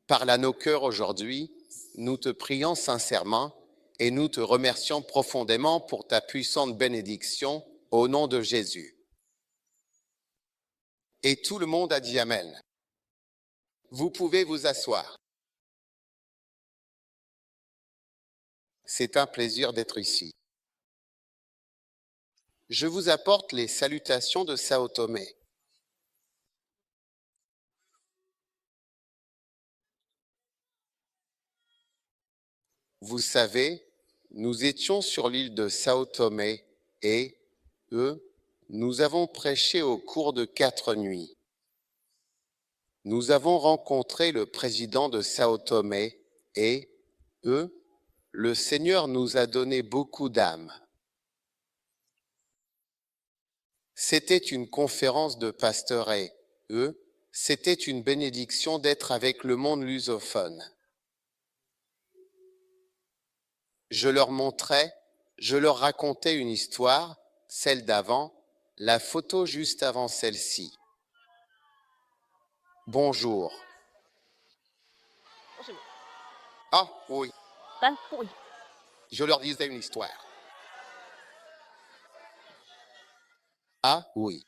Parle à nos cœurs aujourd'hui, nous te prions sincèrement et nous te remercions profondément pour ta puissante bénédiction au nom de Jésus. Et tout le monde a dit Amen. Vous pouvez vous asseoir. C'est un plaisir d'être ici. Je vous apporte les salutations de Sao Tomé. Vous savez, nous étions sur l'île de Sao Tomé et, nous avons prêché au cours de 4 nuits. Nous avons rencontré le président de Sao Tomé et, le Seigneur nous a donné beaucoup d'âmes. C'était une conférence de pasteurs et, c'était une bénédiction d'être avec le monde lusophone. Je leur montrais, je leur racontais une histoire, celle d'avant, la photo juste avant celle-ci. Bonjour. Ah oui, je leur disais une histoire. Ah oui.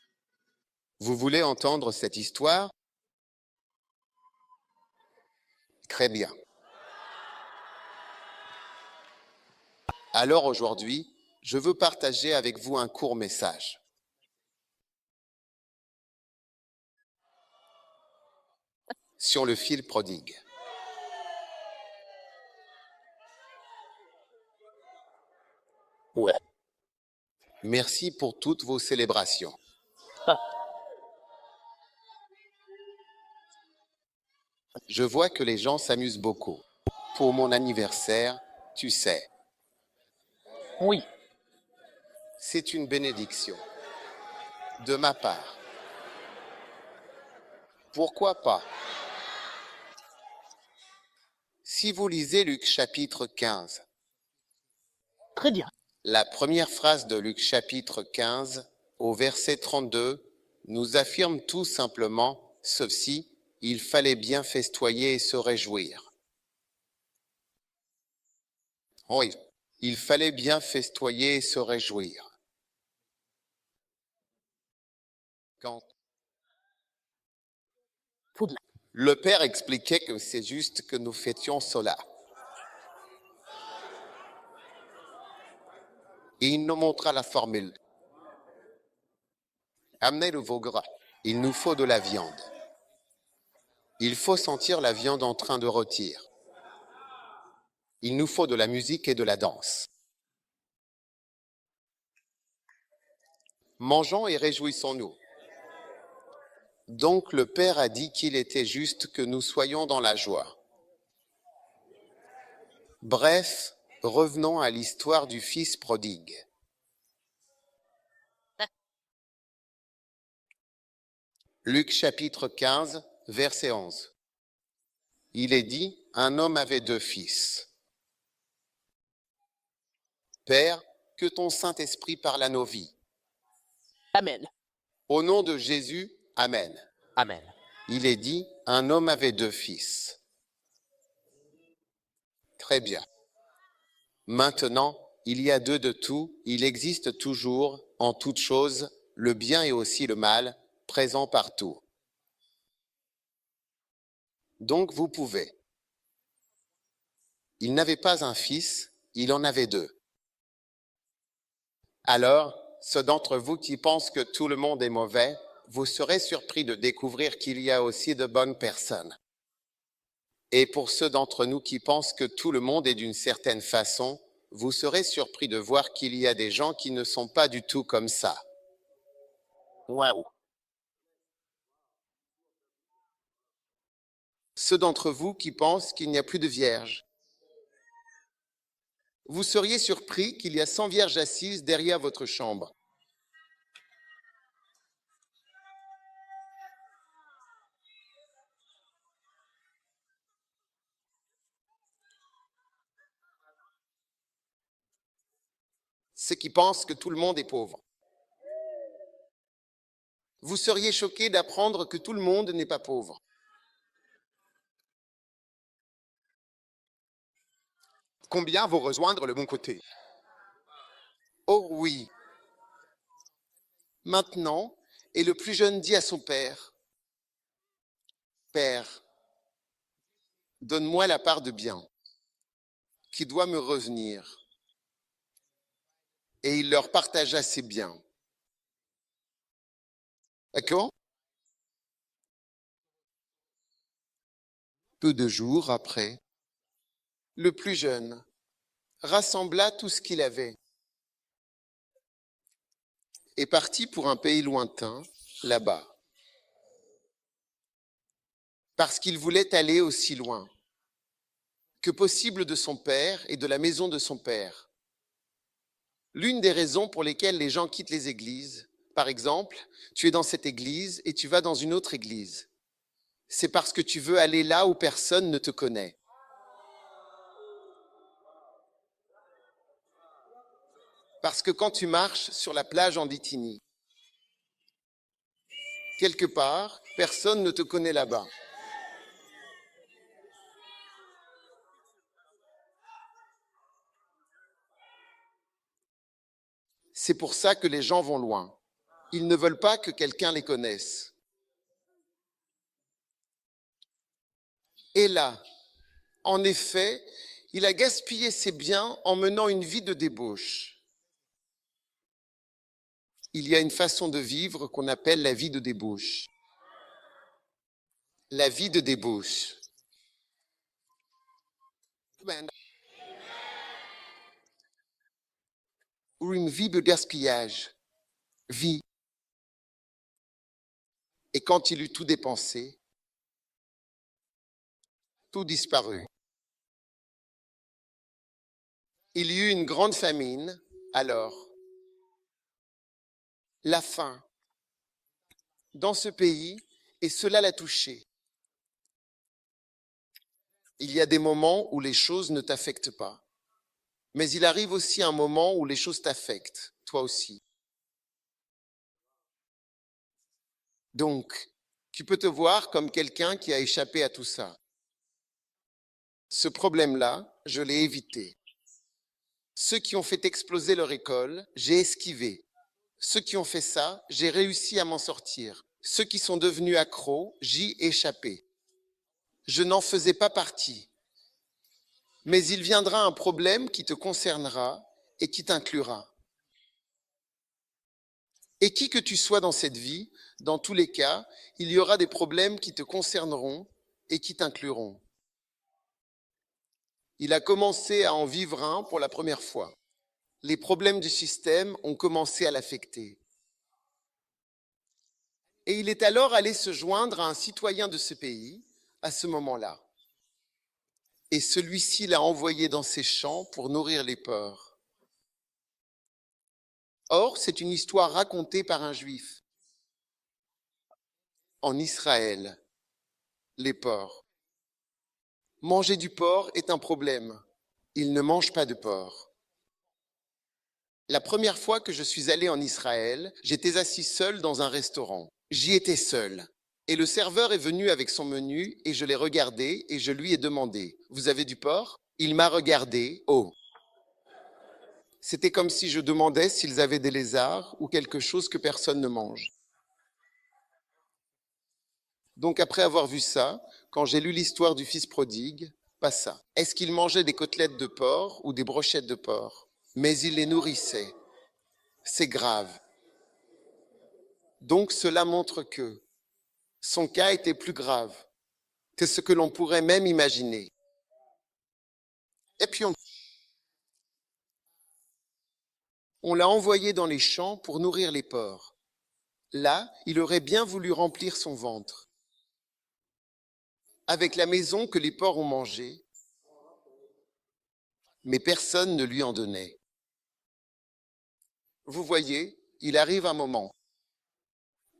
Vous voulez entendre cette histoire? Très bien. Alors aujourd'hui, je veux partager avec vous un court message. Sur le fil prodigue. Ouais. Merci pour toutes vos célébrations. Je vois que les gens s'amusent beaucoup. Pour mon anniversaire, tu sais, Oui. c'est une bénédiction. De ma part. Pourquoi pas? Si vous lisez Luc chapitre 15, Très bien. la première phrase de Luc chapitre 15, au verset 32, nous affirme tout simplement ceci, il fallait bien festoyer et se réjouir. Oui, il fallait bien festoyer et se réjouir. Quand le Père expliquait que c'est juste que nous fêtions cela. Et il nous montra la formule. Amenez le veau gras. Il nous faut de la viande. Il faut sentir la viande en train de rôtir. Il nous faut de la musique et de la danse. Mangeons et réjouissons-nous. Donc le Père a dit qu'il était juste que nous soyons dans la joie. Bref, revenons à l'histoire du Fils prodigue. Luc chapitre 15, verset 11. Il est dit, un homme avait 2 fils. Père, que ton Saint-Esprit parle à nos vies. Amen. Au nom de Jésus, Amen. Amen. Il est dit, un homme avait 2 fils. Très bien. Maintenant, il y a 2 de tout, il existe toujours, en toutes choses, le bien et aussi le mal, présent partout. Donc vous pouvez. Il n'avait pas un fils, il en avait 2. Alors, ceux d'entre vous qui pensent que tout le monde est mauvais, vous serez surpris de découvrir qu'il y a aussi de bonnes personnes. Et pour ceux d'entre nous qui pensent que tout le monde est d'une certaine façon, vous serez surpris de voir qu'il y a des gens qui ne sont pas du tout comme ça. Waouh. Ceux d'entre vous qui pensent qu'il n'y a plus de vierges. Vous seriez surpris qu'il y a 100 vierges assises derrière votre chambre. Ceux qui pensent que tout le monde est pauvre. Vous seriez choqués d'apprendre que tout le monde n'est pas pauvre. Combien vont rejoindre le bon côté? Oh oui. Maintenant, et le plus jeune dit à son père, Père, donne-moi la part de bien qui doit me revenir. Et il leur partagea ses biens. D'accord? Peu de jours après, le plus jeune rassembla tout ce qu'il avait et partit pour un pays lointain, là-bas, parce qu'il voulait aller aussi loin que possible de son père et de la maison de son père. L'une des raisons pour lesquelles les gens quittent les églises, par exemple, tu es dans cette église et tu vas dans une autre église, c'est parce que tu veux aller là où personne ne te connaît. Parce que quand tu marches sur la plage en Bithynie, quelque part, personne ne te connaît là-bas. C'est pour ça que les gens vont loin. Ils ne veulent pas que quelqu'un les connaisse. Et là, en effet, il a gaspillé ses biens en menant une vie de débauche. Il y a une façon de vivre qu'on appelle la vie de débauche. La vie de débauche. Ou une vie de gaspillage. Vie. Et quand il eut tout dépensé, tout disparut. Il y eut une grande famine, alors. La faim dans ce pays, et cela l'a touché. Il y a des moments où les choses ne t'affectent pas. Mais il arrive aussi un moment où les choses t'affectent, toi aussi. Donc, tu peux te voir comme quelqu'un qui a échappé à tout ça. Ce problème-là, je l'ai évité. Ceux qui ont fait exploser leur école, j'ai esquivé. Ceux qui ont fait ça, j'ai réussi à m'en sortir. Ceux qui sont devenus accros, j'y échappé. Je n'en faisais pas partie. Mais il viendra un problème qui te concernera et qui t'inclura. Et qui que tu sois dans cette vie, dans tous les cas, il y aura des problèmes qui te concerneront et qui t'incluront. Il a commencé à en vivre un pour la première fois. Les problèmes du système ont commencé à l'affecter. Et il est alors allé se joindre à un citoyen de ce pays à ce moment-là. Et celui-ci l'a envoyé dans ses champs pour nourrir les porcs. Or, c'est une histoire racontée par un juif. En Israël, les porcs. Manger du porc est un problème. Ils ne mangent pas de porc. La première fois que je suis allé en Israël, j'étais assis seul dans un restaurant. J'y étais seul. Et le serveur est venu avec son menu et je l'ai regardé et je lui ai demandé, « Vous avez du porc ?» Il m'a regardé, oh. C'était comme si je demandais s'ils avaient des lézards ou quelque chose que personne ne mange. Donc après avoir vu ça, quand j'ai lu l'histoire du fils prodigue, pas ça. Est-ce qu'il mangeait des côtelettes de porc ou des brochettes de porc? Mais il les nourrissait. C'est grave. Donc cela montre que son cas était plus grave que ce que l'on pourrait même imaginer. Et puis on l'a envoyé dans les champs pour nourrir les porcs. Là, il aurait bien voulu remplir son ventre. Avec la maison que les porcs ont mangée, mais personne ne lui en donnait. Vous voyez, il arrive un moment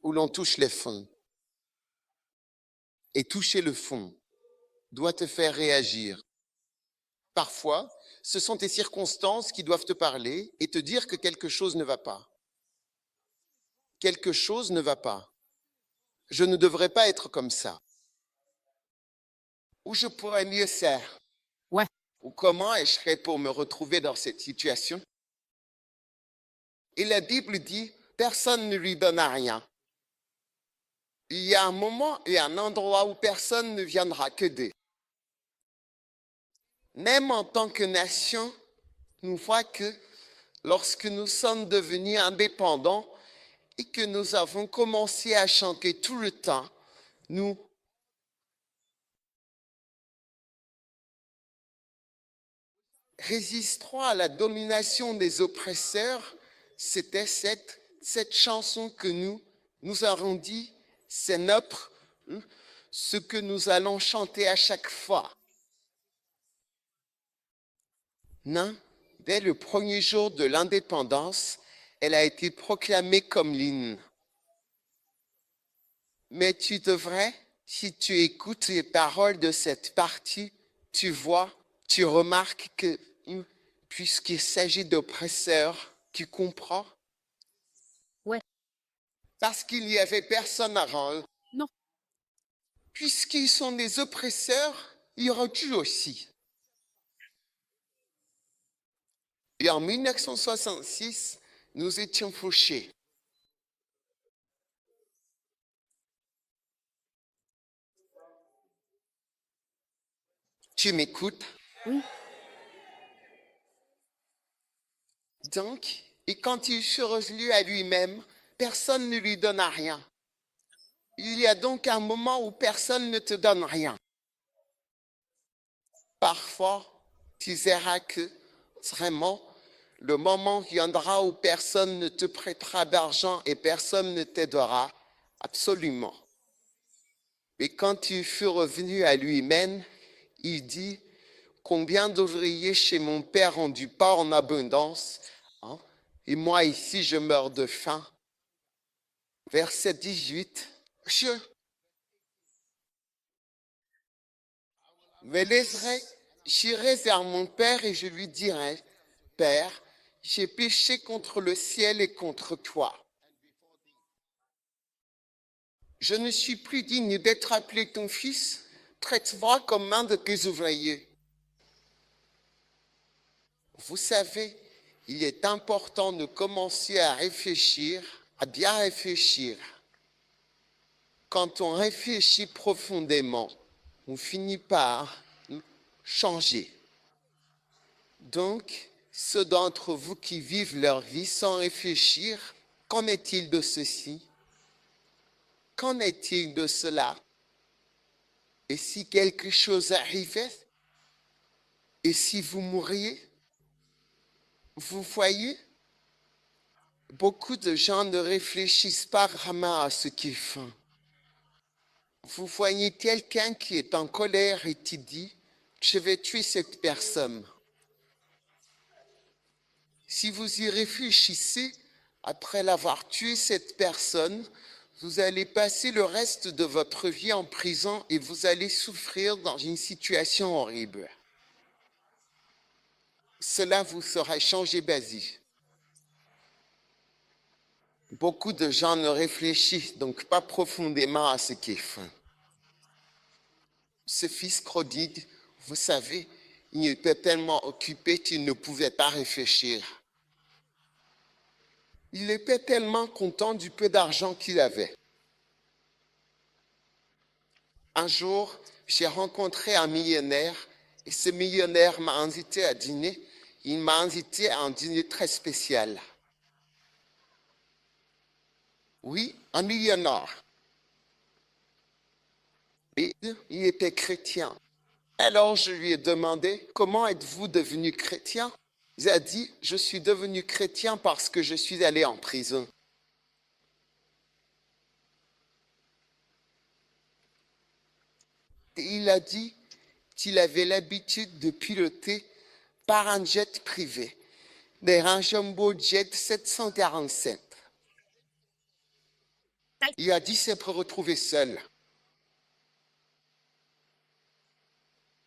où l'on touche les fonds. Et toucher le fond doit te faire réagir. Parfois, ce sont tes circonstances qui doivent te parler et te dire que quelque chose ne va pas. Quelque chose ne va pas. Je ne devrais pas être comme ça. Ou je pourrais mieux faire. Ouais. Ou comment ai-je fait pour me retrouver dans cette situation? Et la Bible dit, personne ne lui donne rien. Il y a un moment et un endroit où personne ne viendra qu'aider. Même en tant que nation, nous voit que lorsque nous sommes devenus indépendants et que nous avons commencé à chanter tout le temps, nous résisterons à la domination des oppresseurs. C'était cette chanson que nous avons dit, c'est notre, ce que nous allons chanter à chaque fois. Non, dès le premier jour de l'indépendance, elle a été proclamée comme l'hymne. Mais tu devrais, si tu écoutes les paroles de cette partie, tu vois, tu remarques que puisqu'il s'agit d'oppresseurs, tu comprends? Ouais. Parce qu'il n'y avait personne avant eux. Non. Puisqu'ils sont des oppresseurs, il y aura tu aussi. Et en 1966, nous étions fauchés. Tu m'écoutes? Oui. Donc, et quand il fut revenu à lui-même, personne ne lui donna rien. Il y a donc un moment où personne ne te donne rien. Parfois, tu verras que vraiment, le moment viendra où personne ne te prêtera d'argent et personne ne t'aidera, absolument. Et quand il fut revenu à lui-même, il dit, combien d'ouvriers chez mon père ont du pain en abondance, hein, et moi ici je meurs de faim. Verset 18, je me laisserai, j'irai vers mon père et je lui dirai, Père, j'ai péché contre le ciel et contre toi. Je ne suis plus digne d'être appelé ton fils, traite-moi comme un de tes ouvriers. Vous savez, il est important de commencer à réfléchir, à bien réfléchir. Quand on réfléchit profondément, on finit par changer. Donc, ceux d'entre vous qui vivent leur vie sans réfléchir, qu'en est-il de ceci? Qu'en est-il de cela? Et si quelque chose arrivait? Et si vous mouriez? Vous voyez, beaucoup de gens ne réfléchissent pas vraiment à ce qu'ils font. Vous voyez quelqu'un qui est en colère et qui dit, je vais tuer cette personne. Si vous y réfléchissez, après l'avoir tué cette personne, vous allez passer le reste de votre vie en prison et vous allez souffrir dans une situation horrible. Cela vous sera changé basique. Beaucoup de gens ne réfléchissent donc pas profondément à ce qu'ils font. Ce fils prodigue, vous savez, il était tellement occupé qu'il ne pouvait pas réfléchir. Il était tellement content du peu d'argent qu'il avait. Un jour, j'ai rencontré un millionnaire et ce millionnaire m'a invité à dîner. Il m'a invité à un dîner très spécial. Oui, un millionnaire. Et il était chrétien. Alors je lui ai demandé, comment êtes-vous devenu chrétien? Il a dit, je suis devenu chrétien parce que je suis allé en prison. Et il a dit qu'il avait l'habitude de piloter par un jet privé, un Jumbo Jet 747. Il a dit s'être retrouvé seul.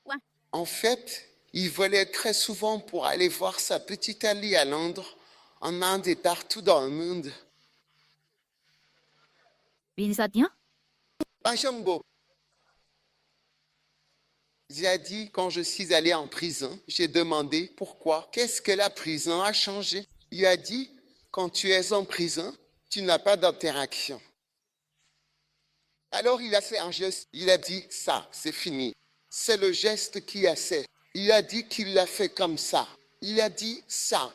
Ouais. En fait, il volait très souvent pour aller voir sa petite amie à Londres, en Inde et partout dans le monde. Bin saat niya? Un jumbo. Il a dit, quand je suis allé en prison, j'ai demandé pourquoi. Qu'est-ce que la prison a changé? Il a dit, quand tu es en prison, tu n'as pas d'interaction. Alors il a fait un geste, il a dit, ça, c'est fini. C'est le geste qui a fait. Il a dit qu'il l'a fait comme ça. Il a dit ça.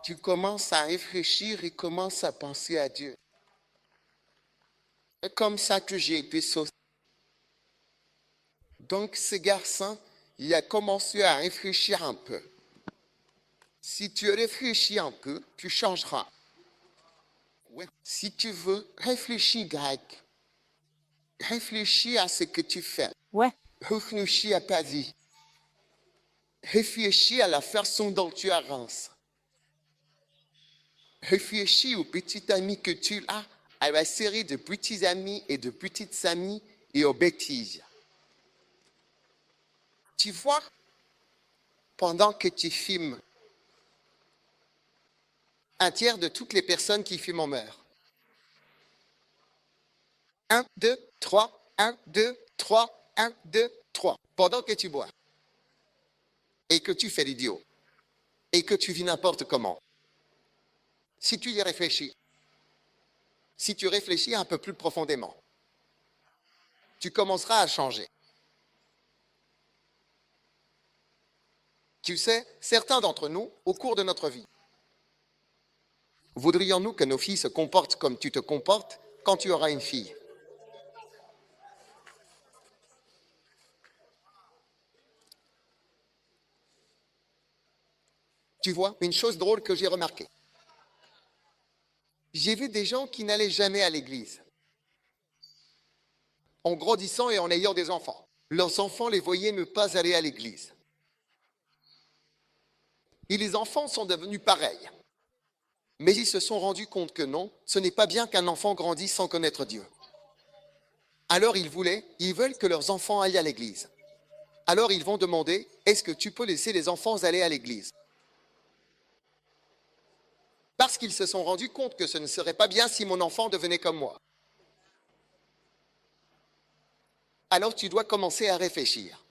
Tu commences à réfléchir et commences à penser à Dieu. C'est comme ça que j'ai été sauvé. Donc ce garçon, il a commencé à réfléchir un peu. Si tu réfléchis un peu, tu changeras. Ouais. Si tu veux, réfléchis grec. Réfléchis à ce que tu fais. Ouais. Réfléchis à ta vie. Réfléchis à la façon dont tu avances. Réfléchis aux petits amis que tu as, à la série de petits amis et de petites amies et aux bêtises. Tu vois, pendant que tu filmes, un tiers de toutes les personnes qui filment meurent. 1, 2, 3, 1, 2, 3, 1, 2, 3. Pendant que tu bois. Et que tu fais l'idiot. Et que tu vis n'importe comment. Si tu y réfléchis, si tu réfléchis un peu plus profondément, tu commenceras à changer. Tu sais, certains d'entre nous, au cours de notre vie, voudrions-nous que nos filles se comportent comme tu te comportes quand tu auras une fille? Tu vois, une chose drôle que j'ai remarquée. J'ai vu des gens qui n'allaient jamais à l'église. En grandissant et en ayant des enfants. Leurs enfants les voyaient ne pas aller à l'église. Et les enfants sont devenus pareils. Mais ils se sont rendus compte que non, ce n'est pas bien qu'un enfant grandisse sans connaître Dieu. Alors ils veulent que leurs enfants aillent à l'église. Alors ils vont demander, est-ce que tu peux laisser les enfants aller à l'église? Parce qu'ils se sont rendus compte que ce ne serait pas bien si mon enfant devenait comme moi. Alors tu dois commencer à réfléchir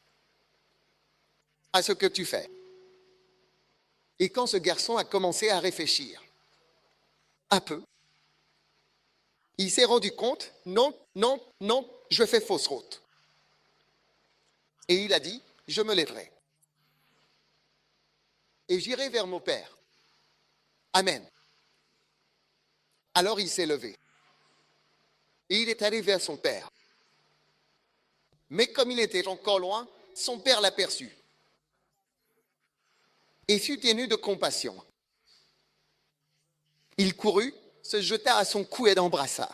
à ce que tu fais. Et quand ce garçon a commencé à réfléchir, un peu, il s'est rendu compte, non, non, non, je fais fausse route. Et il a dit, je me lèverai. Et j'irai vers mon Père. Amen. Alors il s'est levé. Et il est allé vers son Père. Mais comme il était encore loin, son Père l'aperçut. Et fut ému de compassion. Il courut, se jeta à son cou et l'embrassa.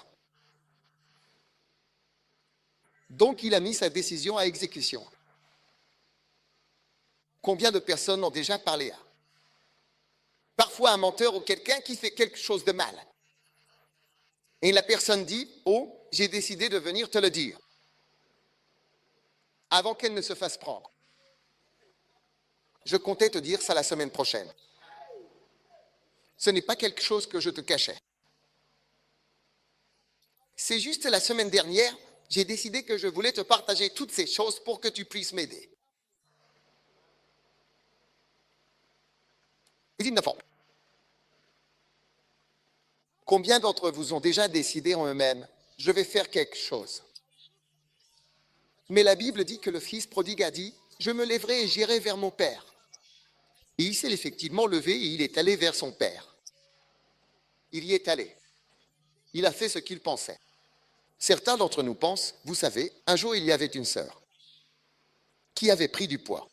Donc il a mis sa décision à exécution. Combien de personnes ont déjà parlé à? Parfois un menteur ou quelqu'un qui fait quelque chose de mal. Et la personne dit, oh, j'ai décidé de venir te le dire. Avant qu'elle ne se fasse prendre. Je comptais te dire ça la semaine prochaine. Ce n'est pas quelque chose que je te cachais. C'est juste la semaine dernière, j'ai décidé que je voulais te partager toutes ces choses pour que tu puisses m'aider. Il dit, combien d'entre vous ont déjà décidé en eux-mêmes, je vais faire quelque chose? Mais la Bible dit que le fils prodigue a dit, je me lèverai et j'irai vers mon père. Et il s'est effectivement levé et il est allé vers son père. Il y est allé. Il a fait ce qu'il pensait. Certains d'entre nous pensent, vous savez, un jour il y avait une sœur qui avait pris du poids.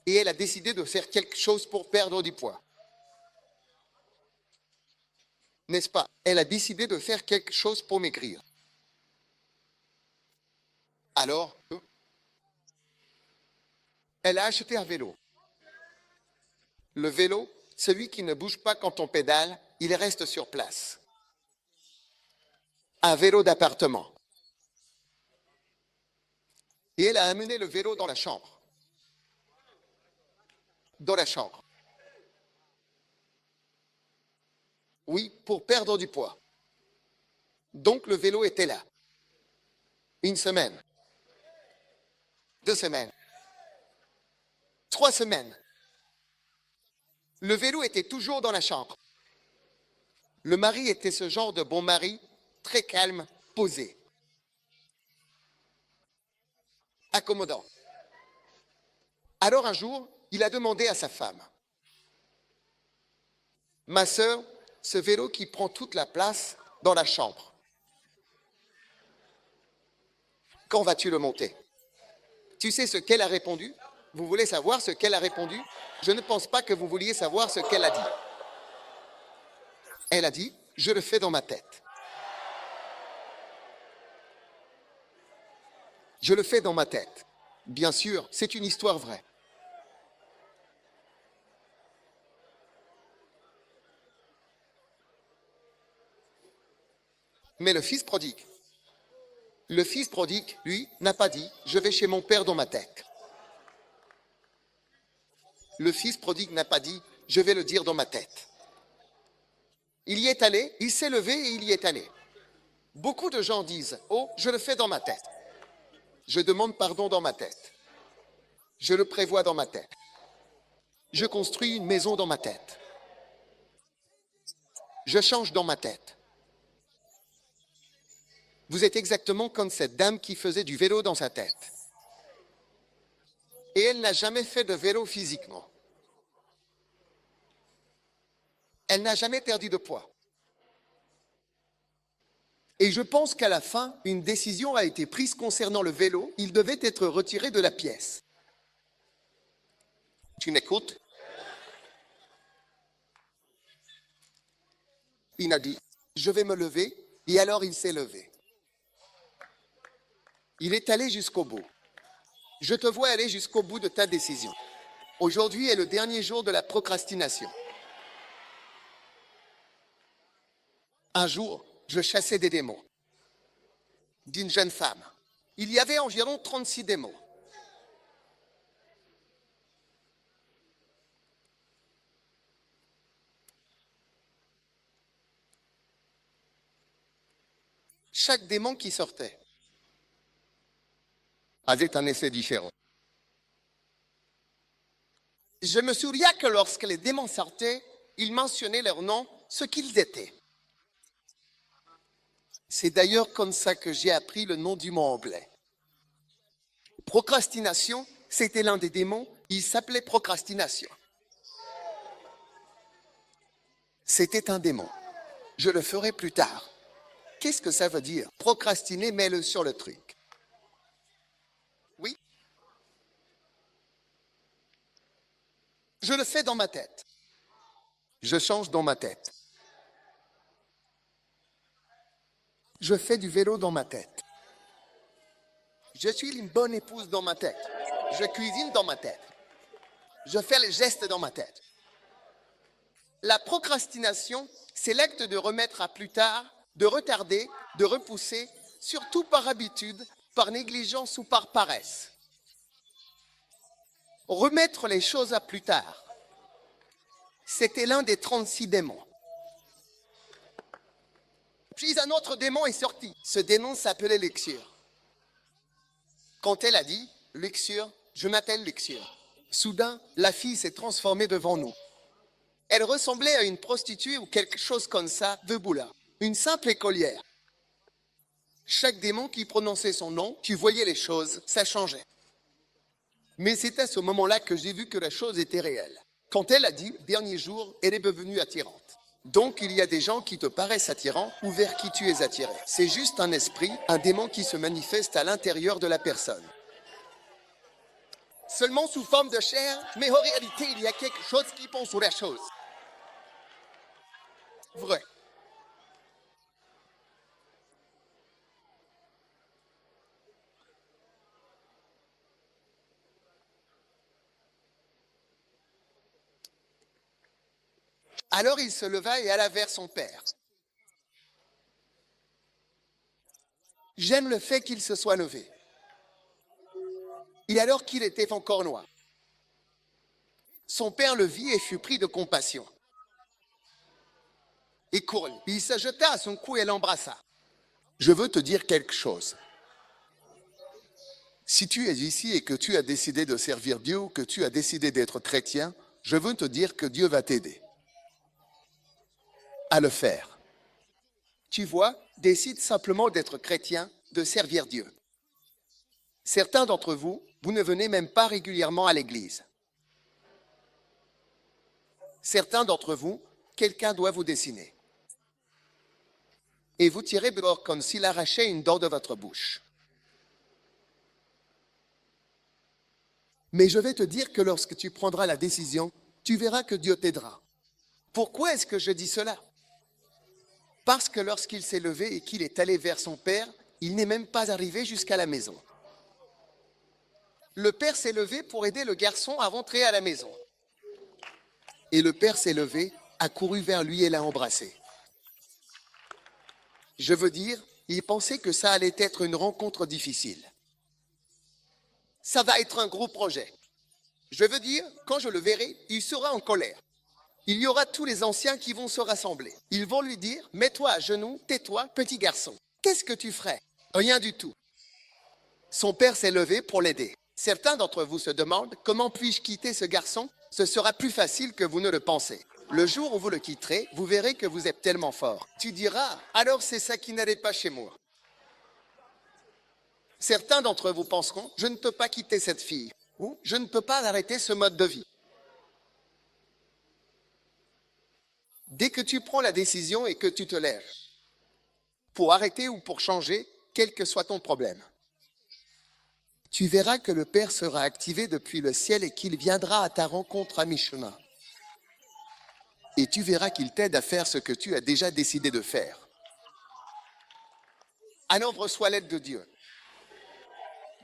Et elle a décidé de faire quelque chose pour perdre du poids. N'est-ce pas? Elle a décidé de faire quelque chose pour maigrir. Alors, elle a acheté un vélo. Le vélo, celui qui ne bouge pas quand on pédale, il reste sur place. Un vélo d'appartement. Et elle a amené le vélo dans la chambre. Dans la chambre. Oui, pour perdre du poids. Donc le vélo était là. Une semaine. 2 semaines, 3 semaines. Le vélo était toujours dans la chambre. Le mari était ce genre de bon mari, très calme, posé, accommodant. Alors un jour, il a demandé à sa femme, « Ma sœur, ce vélo qui prend toute la place dans la chambre, quand vas-tu le monter ?» Tu sais ce qu'elle a répondu? Vous voulez savoir ce qu'elle a répondu? Je ne pense pas que vous vouliez savoir ce qu'elle a dit. Elle a dit, « Je le fais dans ma tête. » Je le fais dans ma tête. Bien sûr, c'est une histoire vraie. Mais le fils prodigue, lui, n'a pas dit « je vais chez mon père dans ma tête ». Le fils prodigue n'a pas dit « je vais le dire dans ma tête ». Il y est allé, il s'est levé et il y est allé. Beaucoup de gens disent « oh, je le fais dans ma tête ». Je demande pardon dans ma tête. Je le prévois dans ma tête. Je construis une maison dans ma tête. Je change dans ma tête. Vous êtes exactement comme cette dame qui faisait du vélo dans sa tête. Et elle n'a jamais fait de vélo physiquement. Elle n'a jamais perdu de poids. Et je pense qu'à la fin, une décision a été prise concernant le vélo. Il devait être retiré de la pièce. Tu m'écoutes? Il a dit, je vais me lever. Et alors il s'est levé. Il est allé jusqu'au bout. Je te vois aller jusqu'au bout de ta décision. Aujourd'hui est le dernier jour de la procrastination. Un jour, je chassais des démons d'une jeune femme. Il y avait environ 36 démons. Chaque démon qui sortait avait un effet différent. Je me souviens que lorsque les démons sortaient, ils mentionnaient leur nom, ce qu'ils étaient. C'est d'ailleurs comme ça que j'ai appris le nom du mot anglais. Procrastination, c'était l'un des démons, il s'appelait procrastination. C'était un démon. Je le ferai plus tard. Qu'est-ce que ça veut dire? Procrastiner, mets-le sur le truc. Oui. Je le fais dans ma tête. Je change dans ma tête. Je fais du vélo dans ma tête. Je suis une bonne épouse dans ma tête. Je cuisine dans ma tête. Je fais les gestes dans ma tête. La procrastination, c'est l'acte de remettre à plus tard, de retarder, de repousser, surtout par habitude, par négligence ou par paresse. Remettre les choses à plus tard. C'était l'un des 36 démons. Puis un autre démon est sorti. Ce démon s'appelait Luxure. Quand elle a dit « Luxure, je m'appelle Luxure », soudain, la fille s'est transformée devant nous. Elle ressemblait à une prostituée ou quelque chose comme ça, debout là. Une simple écolière. Chaque démon qui prononçait son nom, tu voyais les choses, ça changeait. Mais c'est à ce moment-là que j'ai vu que la chose était réelle. Quand elle a dit « Dernier jour », elle est devenue attirante. Donc, il y a des gens qui te paraissent attirants ou vers qui tu es attiré. C'est juste un esprit, un démon qui se manifeste à l'intérieur de la personne. Seulement sous forme de chair, mais en réalité, il y a quelque chose qui pense sur la chose. Vrai. Alors il se leva et alla vers son père. J'aime le fait qu'il se soit levé. Et alors qu'il était encore noir. Son père le vit et fut pris de compassion. Et courut. Il se jeta à son cou et l'embrassa. Je veux te dire quelque chose. Si tu es ici et que tu as décidé de servir Dieu ou que tu as décidé d'être chrétien, je veux te dire que Dieu va t'aider à le faire. Tu vois, décide simplement d'être chrétien, de servir Dieu. Certains d'entre vous, vous ne venez même pas régulièrement à l'église. Certains d'entre vous, quelqu'un doit vous dessiner. Et vous tirez dehors comme s'il arrachait une dent de votre bouche. Mais je vais te dire que lorsque tu prendras la décision, tu verras que Dieu t'aidera. Pourquoi est-ce que je dis cela? Parce que lorsqu'il s'est levé et qu'il est allé vers son père, il n'est même pas arrivé jusqu'à la maison. Le père s'est levé pour aider le garçon à rentrer à la maison. Et le père s'est levé, a couru vers lui et l'a embrassé. Je veux dire, il pensait que ça allait être une rencontre difficile. Ça va être un gros projet. Je veux dire, quand je le verrai, il sera en colère. Il y aura tous les anciens qui vont se rassembler. Ils vont lui dire, mets-toi à genoux, tais-toi, petit garçon. Qu'est-ce que tu ferais? Rien du tout. Son père s'est levé pour l'aider. Certains d'entre vous se demandent, comment puis-je quitter ce garçon? Ce sera plus facile que vous ne le pensez. Le jour où vous le quitterez, vous verrez que vous êtes tellement fort. Tu diras, alors c'est ça qui n'allait pas chez moi. Certains d'entre vous penseront, je ne peux pas quitter cette fille, ou je ne peux pas arrêter ce mode de vie. Dès que tu prends la décision et que tu te lèves, pour arrêter ou pour changer, quel que soit ton problème, tu verras que le Père sera activé depuis le ciel et qu'il viendra à ta rencontre à mi-chemin. Et tu verras qu'il t'aide à faire ce que tu as déjà décidé de faire. Alors reçois l'aide de Dieu.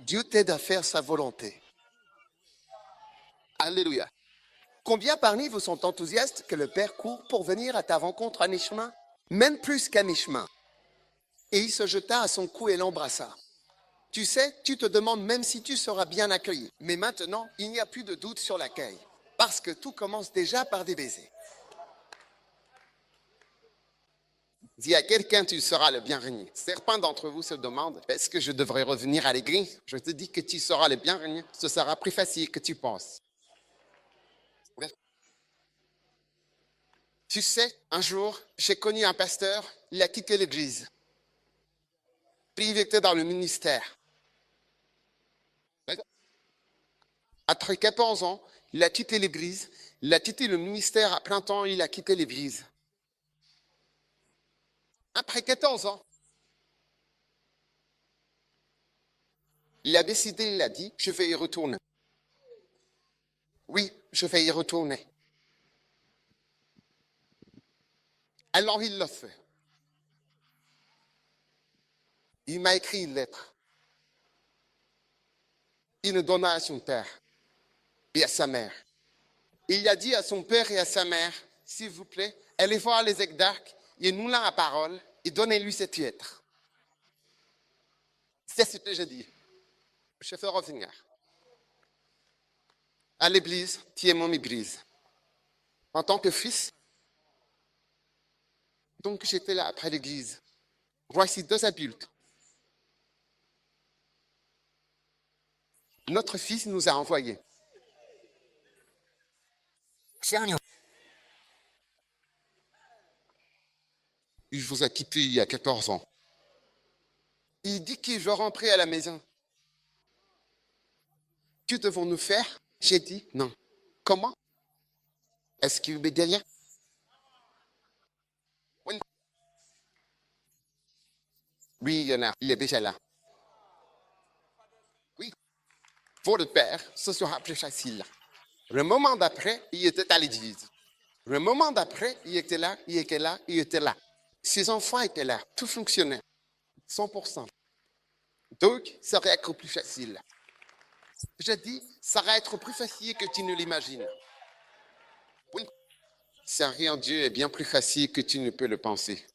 Dieu t'aide à faire sa volonté. Alléluia. Combien parmi vous sont enthousiastes que le Père court pour venir à ta rencontre à mi-chemin? Même plus qu'à mi-chemin. Et il se jeta à son cou et l'embrassa. Tu sais, tu te demandes même si tu seras bien accueilli. Mais maintenant, il n'y a plus de doute sur l'accueil. Parce que tout commence déjà par des baisers. Dis à quelqu'un, tu seras le bienvenu. Certains d'entre vous se demandent, est-ce que je devrais revenir à l'église? Je te dis que tu seras le bienvenu. Ce sera plus facile que tu penses. Tu sais, un jour, j'ai connu un pasteur, il a quitté l'église. Puis il était dans le ministère. Après 14 ans, il a quitté l'église, il a quitté le ministère à plein temps, il a quitté l'église. Après 14 ans, il a décidé, il a dit, je vais y retourner. Oui, je vais y retourner. Alors il l'a fait. Il m'a écrit une lettre. Il le donna à son père et à sa mère. Il a dit à son père et à sa mère, s'il vous plaît, allez voir les exarques et nous la parole et donnez-lui cette lettre. C'est ce que j'ai dit. Je fais revenir. À l'église, tu es mon église. En tant que fils, donc j'étais là après l'église. Voici deux adultes. Notre fils nous a envoyés. Il vous a quitté il y a 14 ans. Il dit qu'il veut rentrer à la maison. Que devons-nous faire? J'ai dit non. Comment? Est-ce qu'il veut bien? Oui, il y en a. Il est déjà là. Oui. Votre père, ce sera plus facile. Le moment d'après, il était à l'église. Le moment d'après, il était là, il était là, il était là. Ses enfants étaient là. Tout fonctionnait. 100%. Donc, ça va être plus facile. Je dis, ça va être plus facile que tu ne l'imagines. Oui. Servir Dieu est bien plus facile que tu ne peux le penser.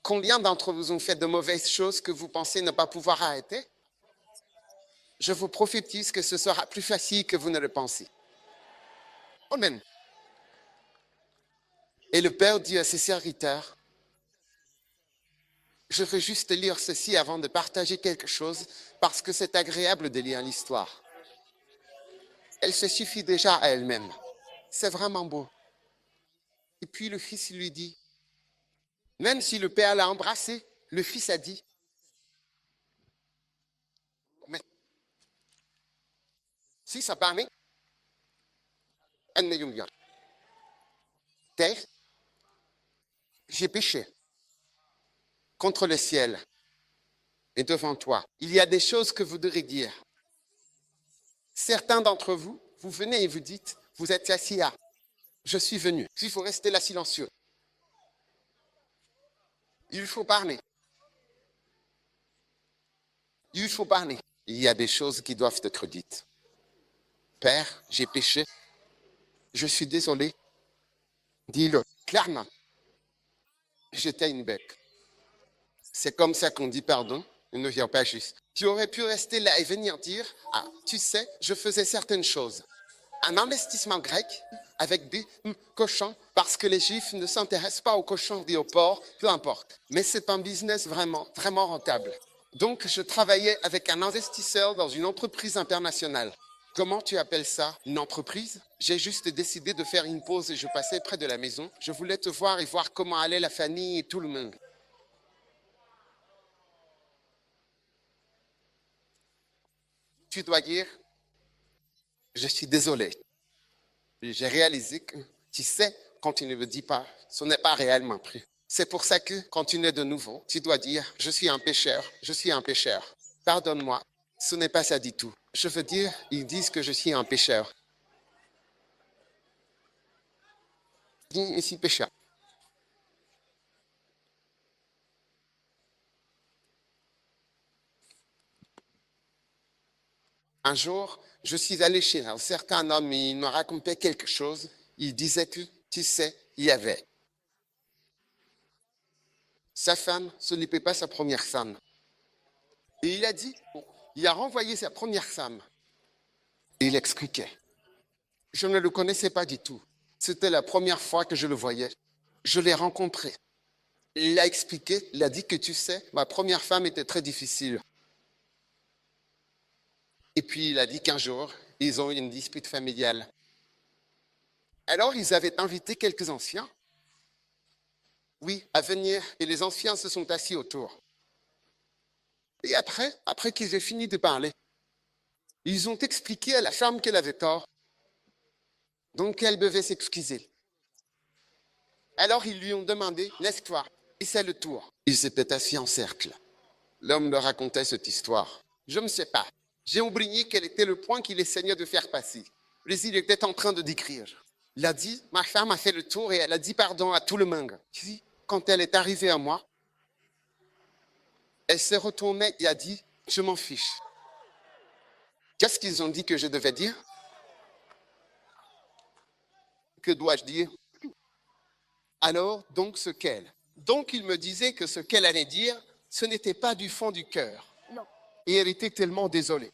Combien d'entre vous ont fait de mauvaises choses que vous pensez ne pas pouvoir arrêter? Je vous prophétise que ce sera plus facile que vous ne le pensez. Amen. Et le Père dit à ses serviteurs, Je veux juste lire ceci avant de partager quelque chose, parce que c'est agréable de lire l'histoire. Elle se suffit déjà à elle-même. C'est vraiment beau. Et puis le fils lui dit, même si le père l'a embrassé, le fils a dit, mais si ça permet, Terre, j'ai péché contre le ciel et devant toi. Il y a des choses que vous devez dire. Certains d'entre vous, vous venez et vous dites, vous êtes assis là, je suis venu. Il faut rester là silencieux. Il faut parler. Il faut parler. Il y a des choses qui doivent être dites. Père, j'ai péché. Je suis désolé. Dis-le clairement. J'étais une bête. C'est comme ça qu'on dit pardon. Il ne vient pas juste. Tu aurais pu rester là et venir dire, ah, tu sais, je faisais certaines choses. Un investissement grec avec des cochons, parce que les Juifs ne s'intéressent pas aux cochons ni aux porcs, peu importe. Mais c'est un business vraiment, vraiment rentable. Donc, je travaillais avec un investisseur dans une entreprise internationale. Comment tu appelles ça, une entreprise? J'ai juste décidé de faire une pause et je passais près de la maison. Je voulais te voir et voir comment allait la famille et tout le monde. Tu dois dire, je suis désolé. J'ai réalisé que, tu sais, quand tu ne le dis pas, ce n'est pas réellement pris. C'est pour ça que, quand tu nais de nouveau, tu dois dire, je suis un pécheur, je suis un pécheur. Pardonne-moi, ce n'est pas ça du tout. Je veux dire, ils disent que je suis un pécheur. Dis ici pécheur. Un jour, je suis allé chez un certain homme et il me racontait quelque chose. Il disait que, tu sais, il y avait sa femme, ce n'était pas sa première femme. Et il a dit, il a renvoyé sa première femme. Et il expliquait. Je ne le connaissais pas du tout. C'était la première fois que je le voyais. Je l'ai rencontré. Il a expliqué, il a dit que tu sais, ma première femme était très difficile. Et puis il a dit qu'un jour, ils ont eu une dispute familiale. Alors ils avaient invité quelques anciens, oui, à venir, et les anciens se sont assis autour. Et après qu'ils aient fini de parler, ils ont expliqué à la femme qu'elle avait tort, donc elle devait s'excuser. Alors ils lui ont demandé, laisse-toi, et c'est le tour. Ils s'étaient assis en cercle. L'homme leur racontait cette histoire. Je ne sais pas. J'ai oublié quel était le point qu'il essayait de faire passer. Mais il était en train de décrire. Il a dit, ma femme a fait le tour et elle a dit pardon à tout le monde. Quand elle est arrivée à moi, elle s'est retournée et a dit, je m'en fiche. Qu'est-ce qu'ils ont dit que je devais dire? Que dois-je dire? Alors, donc ce qu'elle. Donc il me disait que ce qu'elle allait dire, ce n'était pas du fond du cœur. Non. Et elle était tellement désolée.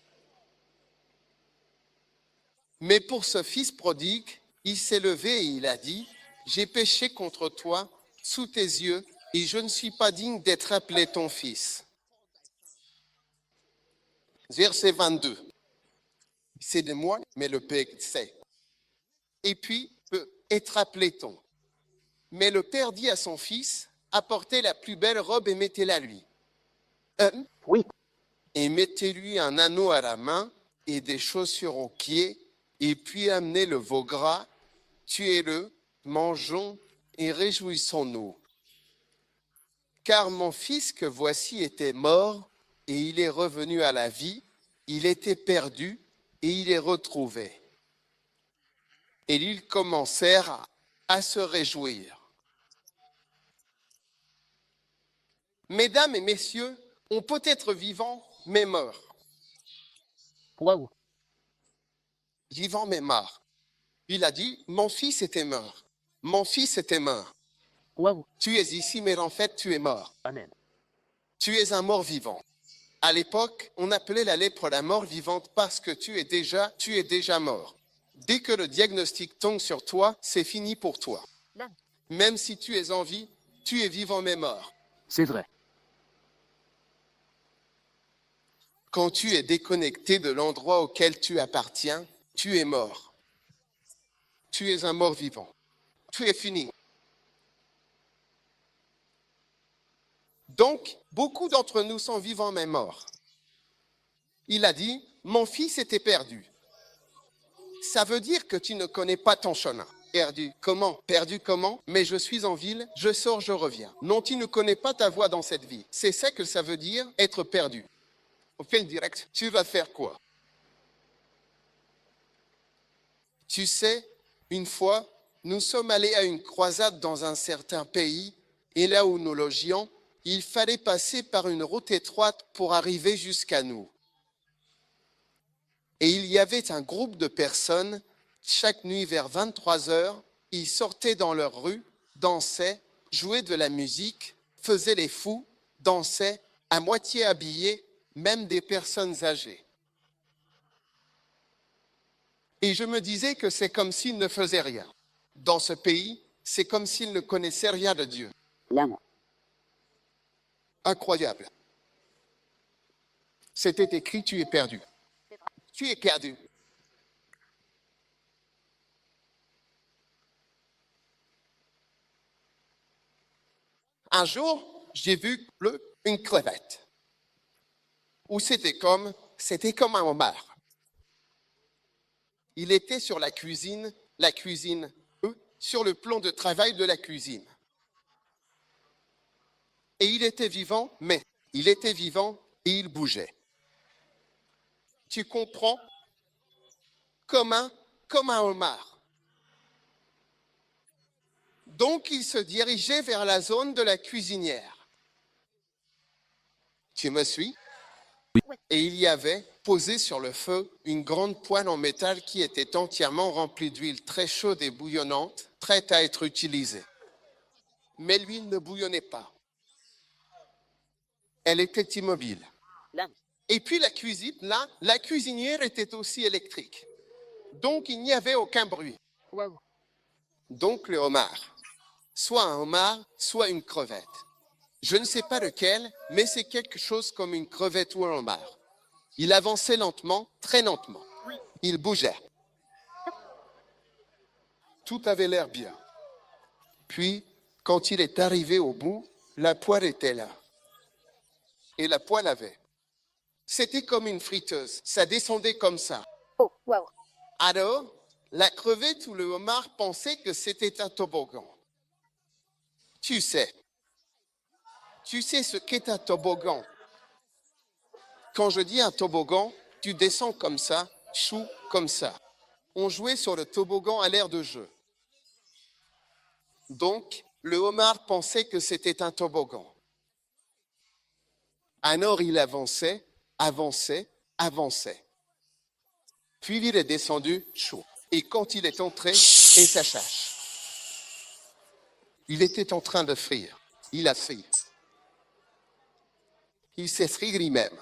Mais pour ce fils prodigue, il s'est levé et il a dit, j'ai péché contre toi sous tes yeux et je ne suis pas digne d'être appelé ton fils. Verset 22. C'est de moi, mais le Père sait. Et puis, peut être appelé ton. Mais le père dit à son fils, apportez la plus belle robe et mettez-la lui. Oui. Et mettez-lui un anneau à la main et des chaussures aux pieds, et puis amenez le veau gras, tuez-le, mangeons et réjouissons-nous. Car mon fils que voici était mort, et il est revenu à la vie, il était perdu, et il est retrouvé. Et ils commencèrent à se réjouir. Mesdames et messieurs, on peut être vivant, mais mort. Wow. Vivant, mais mort. Il a dit, mon fils était mort. Mon fils était mort. Wow. Tu es ici, mais en fait, tu es mort. Amen. Tu es un mort vivant. À l'époque, on appelait la lèpre la mort vivante parce que tu es déjà mort. Dès que le diagnostic tombe sur toi, c'est fini pour toi. Non. Même si tu es en vie, tu es vivant mais mort. C'est vrai. Quand tu es déconnecté de l'endroit auquel tu appartiens, tu es mort. Tu es un mort vivant. Tu es fini. Donc, beaucoup d'entre nous sont vivants mais morts. Il a dit, mon fils était perdu. Ça veut dire que tu ne connais pas ton chemin. Perdu. Comment? Perdu comment? Mais je suis en ville, je sors, je reviens. Non, tu ne connais pas ta voie dans cette vie. C'est ça que ça veut dire être perdu. On fait le direct. Tu vas faire quoi? Tu sais, une fois, nous sommes allés à une croisade dans un certain pays et là où nous logions, il fallait passer par une route étroite pour arriver jusqu'à nous. Et il y avait un groupe de personnes, chaque nuit vers 23 heures, ils sortaient dans leur rue, dansaient, jouaient de la musique, faisaient les fous, dansaient, à moitié habillés, même des personnes âgées. Et je me disais que c'est comme s'ils ne faisaient rien. Dans ce pays, c'est comme s'ils ne connaissaient rien de Dieu. Clairement. Incroyable. C'était écrit, tu es perdu. Tu es perdu. Un jour, j'ai vu une crevette. Ou c'était comme un homard. Il était sur la cuisine, sur le plan de travail de la cuisine. Et il était vivant, mais il était vivant et il bougeait. Tu comprends? Comme un homard. Donc il se dirigeait vers la zone de la cuisinière. Tu me suis? Et il y avait posé sur le feu une grande poêle en métal qui était entièrement remplie d'huile très chaude et bouillonnante, prête à être utilisée. Mais l'huile ne bouillonnait pas. Elle était immobile. Clairement. Et puis la cuisinière était aussi électrique. Donc il n'y avait aucun bruit. Waouh. Donc le homard. Soit un homard, soit une crevette. Je ne sais pas lequel, mais c'est quelque chose comme une crevette ou un homard. Il avançait lentement, très lentement. Il bougeait. Tout avait l'air bien. Puis, quand il est arrivé au bout, la poêle était là. Et la poêle avait. C'était comme une friteuse. Ça descendait comme ça. Oh, waouh. Alors, la crevette ou le homard pensait que c'était un toboggan. Tu sais ce qu'est un toboggan. Quand je dis un toboggan, tu descends comme ça, chou, comme ça. On jouait sur le toboggan à l'air de jeu. Donc, le homard pensait que c'était un toboggan. Alors il avançait, avançait, avançait. Puis il est descendu, chaud. Et quand il est entré, et sa chasse. Il était en train de frire. Il a fri. Il s'est fri lui-même.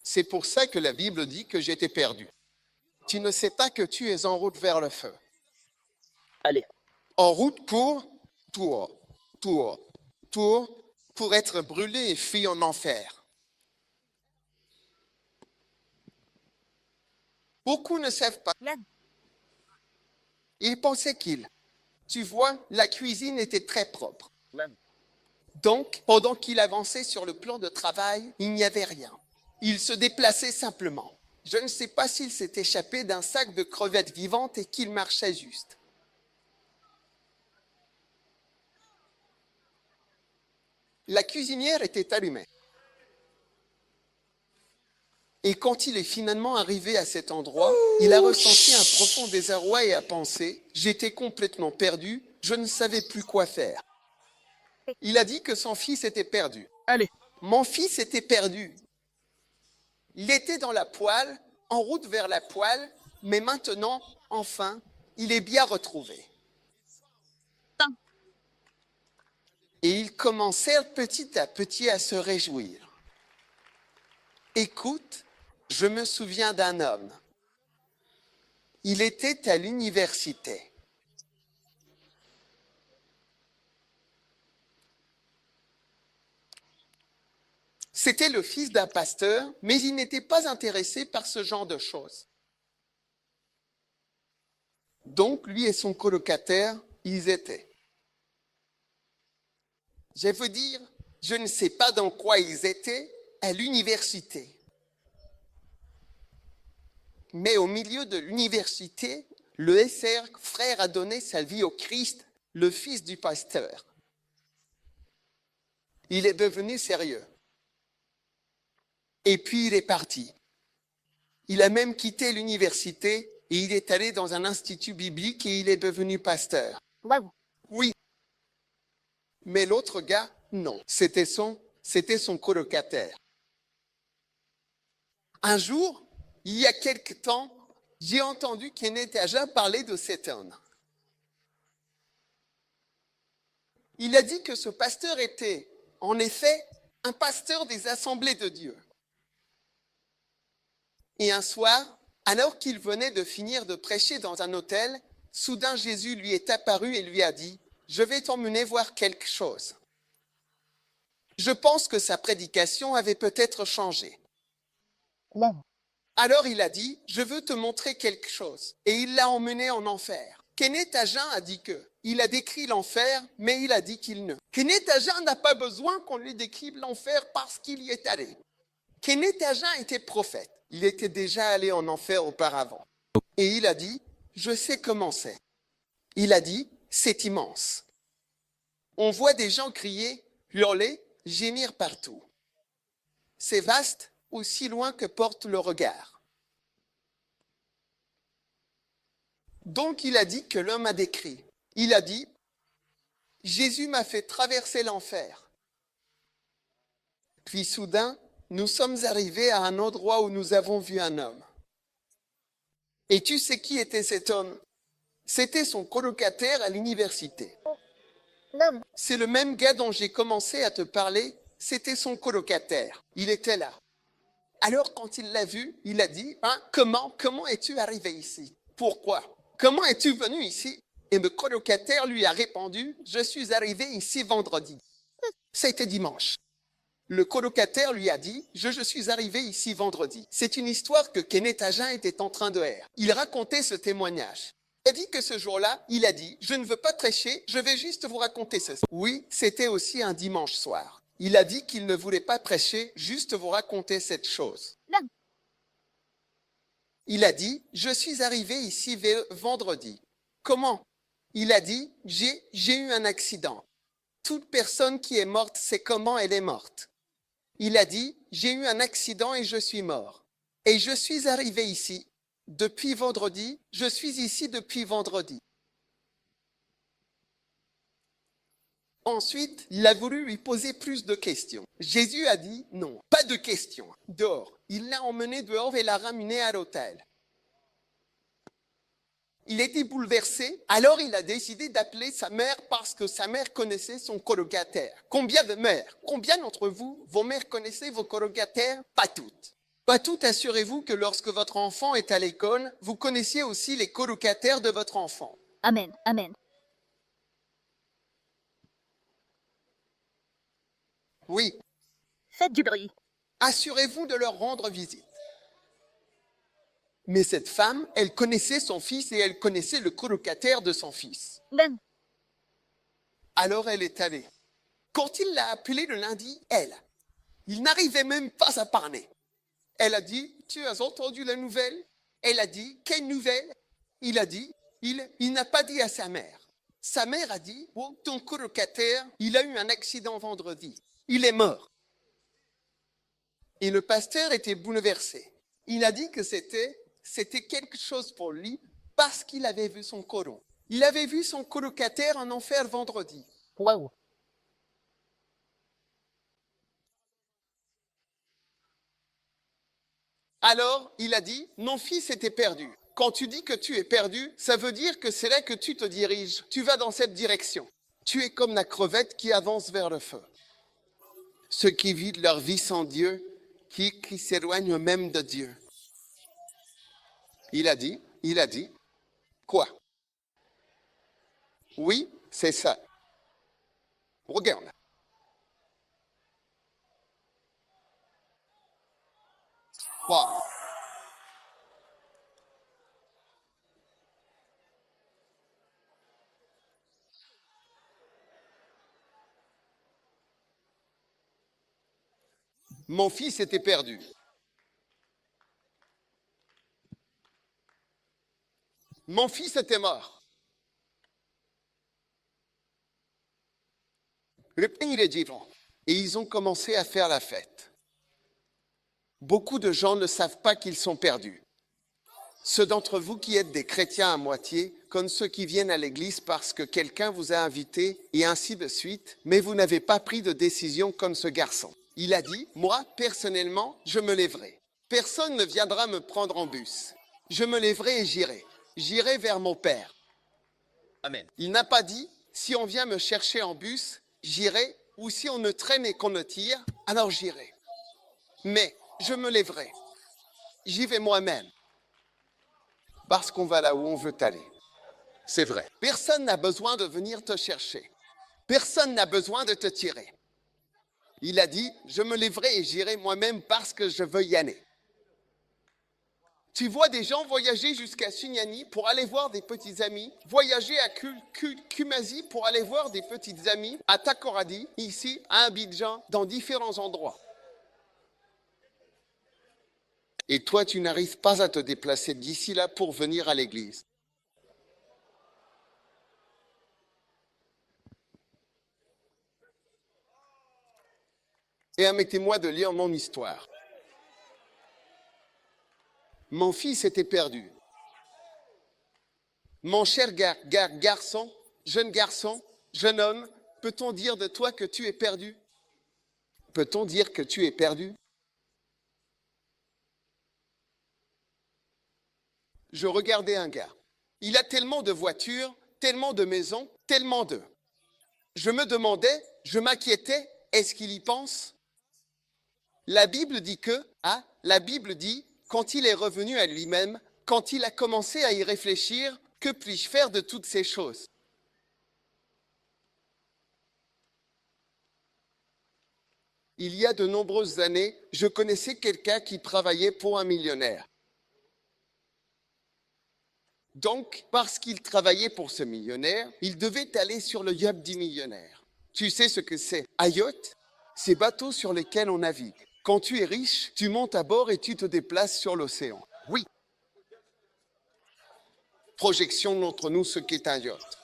C'est pour ça que la Bible dit que j'étais perdu. Tu ne sais pas que tu es en route vers le feu. Allez. En route pour pour être brûlé et fui en enfer. Beaucoup ne savent pas. Ils pensaient tu vois, la cuisine était très propre. Clairement. Donc, pendant qu'il avançait sur le plan de travail, il n'y avait rien. Il se déplaçait simplement. Je ne sais pas s'il s'est échappé d'un sac de crevettes vivantes et qu'il marchait juste. La cuisinière était allumée. Et quand il est finalement arrivé à cet endroit, il a ressenti un profond désarroi et a pensé « J'étais complètement perdu, je ne savais plus quoi faire. » Il a dit que son fils était perdu. Allez. Mon fils était perdu. Il était dans la poêle, en route vers la poêle, mais maintenant, enfin, il est bien retrouvé. Et ils commencèrent petit à petit à se réjouir. Écoute, je me souviens d'un homme. Il était à l'université. C'était le fils d'un pasteur, mais il n'était pas intéressé par ce genre de choses. Donc, lui et son colocataire, ils étaient. Je veux dire, je ne sais pas dans quoi ils étaient, à l'université. Mais au milieu de l'université, le SR frère a donné sa vie au Christ, le fils du pasteur. Il est devenu sérieux. Et puis il est parti. Il a même quitté l'université et il est allé dans un institut biblique et il est devenu pasteur. Waouh. Oui. Mais l'autre gars, non. C'était son colocataire. Un jour, il y a quelque temps, j'ai entendu Kenneth Hagin parler de cet homme. Il a dit que ce pasteur était, en effet, un pasteur des assemblées de Dieu. Et un soir, alors qu'il venait de finir de prêcher dans un hôtel, soudain Jésus lui est apparu et lui a dit, « Je vais t'emmener voir quelque chose. » Je pense que sa prédication avait peut-être changé. Waouh. Alors il a dit, « Je veux te montrer quelque chose. » Et il l'a emmené en enfer. Kenneth Hagin a dit que, il a décrit l'enfer, mais il a dit qu'il ne. Kenneth Hagin n'a pas besoin qu'on lui décrive l'enfer parce qu'il y est allé. Kenneth Hagin était prophète. Il était déjà allé en enfer auparavant. Et il a dit, je sais comment c'est. Il a dit, c'est immense. On voit des gens crier, hurler, gémir partout. C'est vaste, aussi loin que porte le regard. Donc il a dit que l'homme a décrit. Il a dit, Jésus m'a fait traverser l'enfer. Puis soudain, nous sommes arrivés à un endroit où nous avons vu un homme. Et tu sais qui était cet homme? C'était son colocataire à l'université. Non. C'est le même gars dont j'ai commencé à te parler, c'était son colocataire. Il était là. Alors quand il l'a vu, il a dit, hein, comment es-tu arrivé ici? Pourquoi? Comment es-tu venu ici? Et le colocataire lui a répondu, je suis arrivé ici vendredi. C'était dimanche. Le colocataire lui a dit, je suis arrivé ici vendredi. C'est une histoire que Kenneth Hagin était en train de faire. Il racontait ce témoignage. Il a dit que ce jour-là, il a dit, je ne veux pas prêcher, je vais juste vous raconter ceci. Oui, c'était aussi un dimanche soir. Il a dit qu'il ne voulait pas prêcher, juste vous raconter cette chose. Non. Il a dit, je suis arrivé ici vendredi. Comment? Il a dit, j'ai eu un accident. Toute personne qui est morte sait comment elle est morte. Il a dit, j'ai eu un accident et je suis mort. Et je suis arrivé ici depuis vendredi, je suis ici depuis vendredi. Ensuite, il a voulu lui poser plus de questions. Jésus a dit, non, pas de questions, dehors. Il l'a emmené dehors et l'a ramené à l'hôtel. Il était bouleversé, alors il a décidé d'appeler sa mère parce que sa mère connaissait son colocataire. Combien de mères? Combien d'entre vous, vos mères connaissaient vos colocataires? Pas toutes. Pas toutes, assurez-vous que lorsque votre enfant est à l'école, vous connaissiez aussi les colocataires de votre enfant. Amen. Amen. Oui, Faites du bruit. assurez-vous de leur rendre visite. Mais cette femme, elle connaissait son fils et elle connaissait le colocataire de son fils. Non. Alors elle est allée. Quand il l'a appelée le lundi, il n'arrivait même pas à parler. Elle a dit, tu as entendu la nouvelle? Elle a dit, quelle nouvelle? Il a dit, il n'a pas dit à sa mère. Sa mère a dit, oh, ton colocataire, il a eu un accident vendredi. Il est mort. Et le pasteur était bouleversé. Il a dit que c'était quelque chose pour lui parce qu'il avait vu son colo. Il avait vu son colocataire en enfer vendredi. Waouh. Alors, il a dit, mon fils était perdu. Quand tu dis que tu es perdu, ça veut dire que c'est là que tu te diriges. Tu vas dans cette direction. Tu es comme la crevette qui avance vers le feu. Ceux qui vivent leur vie sans Dieu, qui s'éloignent même de Dieu. Il a dit, quoi? Oui, c'est ça. Regarde. Wow. Mon fils était perdu. Mon fils était mort. Le pays est vivant. Et ils ont commencé à faire la fête. Beaucoup de gens ne savent pas qu'ils sont perdus. Ceux d'entre vous qui êtes des chrétiens à moitié, comme ceux qui viennent à l'église parce que quelqu'un vous a invité, et ainsi de suite, mais vous n'avez pas pris de décision comme ce garçon. Il a dit, moi, personnellement, je me lèverai. Personne ne viendra me prendre en bus. Je me lèverai et j'irai. J'irai vers mon Père. Amen. Il n'a pas dit, si on vient me chercher en bus, j'irai, ou si on me traîne et qu'on me tire, alors j'irai. Mais je me lèverai. J'y vais moi-même. Parce qu'on va là où on veut aller. C'est vrai. Personne n'a besoin de venir te chercher. Personne n'a besoin de te tirer. Il a dit, je me lèverai et j'irai moi-même parce que je veux y aller. Tu vois des gens voyager jusqu'à Sunyani pour aller voir des petits amis, voyager à Kumasi pour aller voir des petites amies, à Takoradi, ici, à Abidjan, dans différents endroits. Et toi, tu n'arrives pas à te déplacer d'ici là pour venir à l'église. Et permettez-moi de lire mon histoire. Mon fils était perdu. Mon cher garçon, jeune homme, peut-on dire de toi que tu es perdu? Peut-on dire que tu es perdu? Je regardais un gars. Il a tellement de voitures, tellement de maisons, tellement de... Je me demandais, je m'inquiétais, est-ce qu'il y pense? La Bible dit que, la Bible dit, quand il est revenu à lui-même, quand il a commencé à y réfléchir, que puis-je faire de toutes ces choses? Il y a de nombreuses années, je connaissais quelqu'un qui travaillait pour un millionnaire. Donc, parce qu'il travaillait pour ce millionnaire, il devait aller sur le yacht du millionnaire. Tu sais ce que c'est? Un yacht, ces bateaux sur lesquels on navigue. Quand tu es riche, tu montes à bord et tu te déplaces sur l'océan. Oui. Projection entre nous ce qu'est un yacht.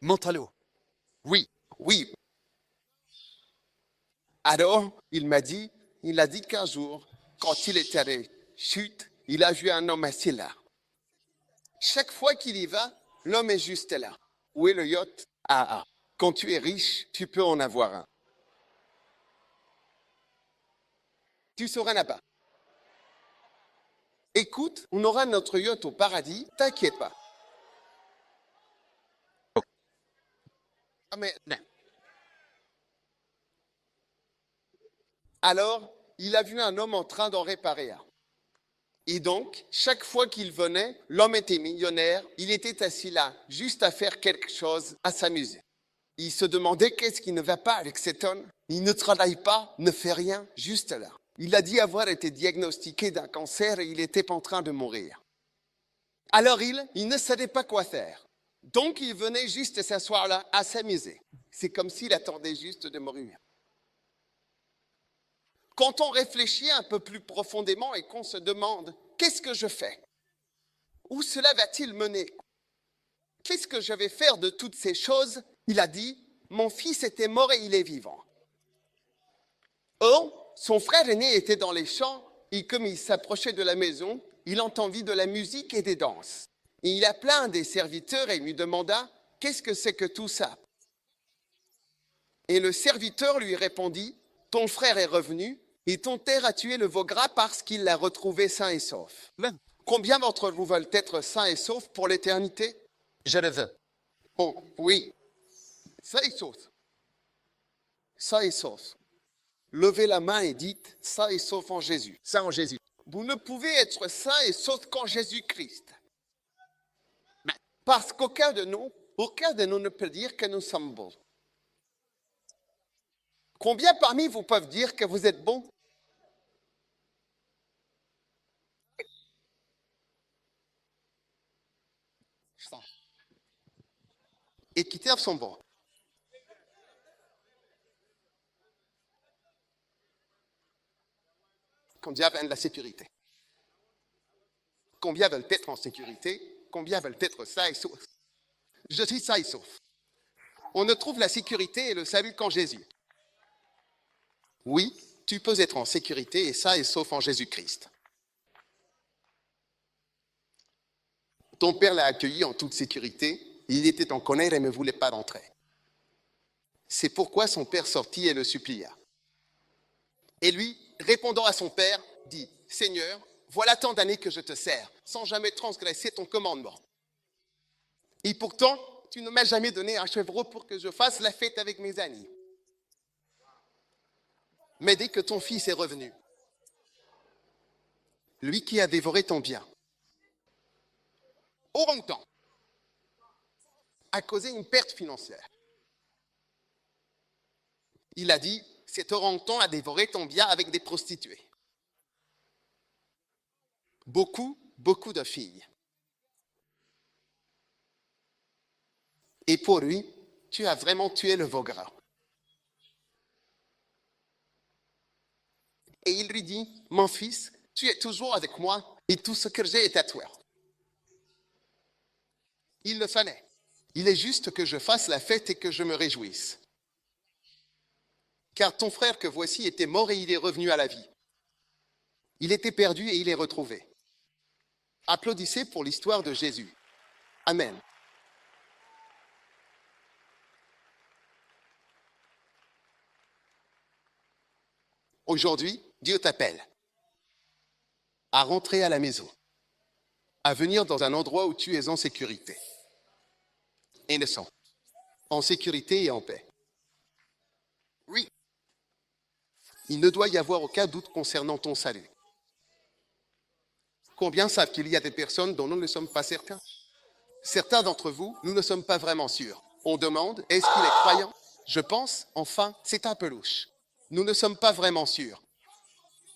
Montalo. Oui. Oui. Alors, il a dit qu'un jour, quand il est allé, chute, il a vu un homme assis là. Chaque fois qu'il y va, l'homme est juste là. Où est le yacht? Quand tu es riche, tu peux en avoir un. Tu seras là-bas. Écoute, on aura notre yacht au paradis, t'inquiète pas. Mais non. Alors, il a vu un homme en train d'en réparer un. Et donc, chaque fois qu'il venait, l'homme était millionnaire, il était assis là, juste à faire quelque chose, à s'amuser. Il se demandait qu'est-ce qui ne va pas avec cet homme. Il ne travaille pas, ne fait rien, juste là. Il a dit avoir été diagnostiqué d'un cancer et il était en train de mourir. Alors il ne savait pas quoi faire. Donc il venait juste s'asseoir là, à s'amuser. C'est comme s'il attendait juste de mourir. Quand on réfléchit un peu plus profondément et qu'on se demande, qu'est-ce que je fais? Où cela va-t-il mener? Qu'est-ce que je vais faire de toutes ces choses? Il a dit, mon fils était mort et il est vivant. Or, son frère aîné était dans les champs et comme il s'approchait de la maison, il entendit de la musique et des danses. Et il appela un des serviteurs et lui demanda, qu'est-ce que c'est que tout ça? Et le serviteur lui répondit, ton frère est revenu et ton père a tué le veau gras parce qu'il l'a retrouvé sain et sauf. Combien d'entre vous veulent être sains et saufs pour l'éternité? Je le veux. Oh, oui. Sains et saufs. Sains et saufs. Levez la main et dites, sains et saufs en Jésus. Ça en Jésus. Vous ne pouvez être sains et saufs qu'en Jésus-Christ. Parce qu'aucun de nous ne peut dire que nous sommes bons. Combien parmi vous peuvent dire que vous êtes bon? Et qui sont bons. Combien veulent la sécurité? Combien veulent être en sécurité? Combien veulent être sains et saufs? Je suis sain et sauf. On ne trouve la sécurité et le salut qu'en Jésus. Oui, tu peux être en sécurité et sain et sauf en Jésus-Christ. Ton père l'a accueilli en toute sécurité. Il était en colère et ne voulait pas rentrer. C'est pourquoi son père sortit et le supplia. Et lui, répondant à son père, dit, « Seigneur, voilà tant d'années que je te sers, sans jamais transgresser ton commandement. Et pourtant, tu ne m'as jamais donné un chevreau pour que je fasse la fête avec mes amis. Mais dès que ton fils est revenu, lui qui a dévoré ton bien, orang-outan, a causé une perte financière. Il a dit, cet orang-outan a dévoré ton bien avec des prostituées. Beaucoup de filles. Et pour lui, tu as vraiment tué le veau gras. Et il lui dit, mon fils, tu es toujours avec moi et tout ce que j'ai est à toi. Il le fallait. Il est juste que je fasse la fête et que je me réjouisse. Car ton frère que voici était mort et il est revenu à la vie. Il était perdu et il est retrouvé. Applaudissez pour l'histoire de Jésus. Amen. Aujourd'hui, Dieu t'appelle à rentrer à la maison, à venir dans un endroit où tu es en sécurité, innocent, en sécurité et en paix. Oui, il ne doit y avoir aucun doute concernant ton salut. Combien savent qu'il y a des personnes dont nous ne sommes pas certains? Certains d'entre vous, nous ne sommes pas vraiment sûrs. On demande, est-ce qu'il est croyant? Je pense, enfin, c'est un peu louche. Nous ne sommes pas vraiment sûrs.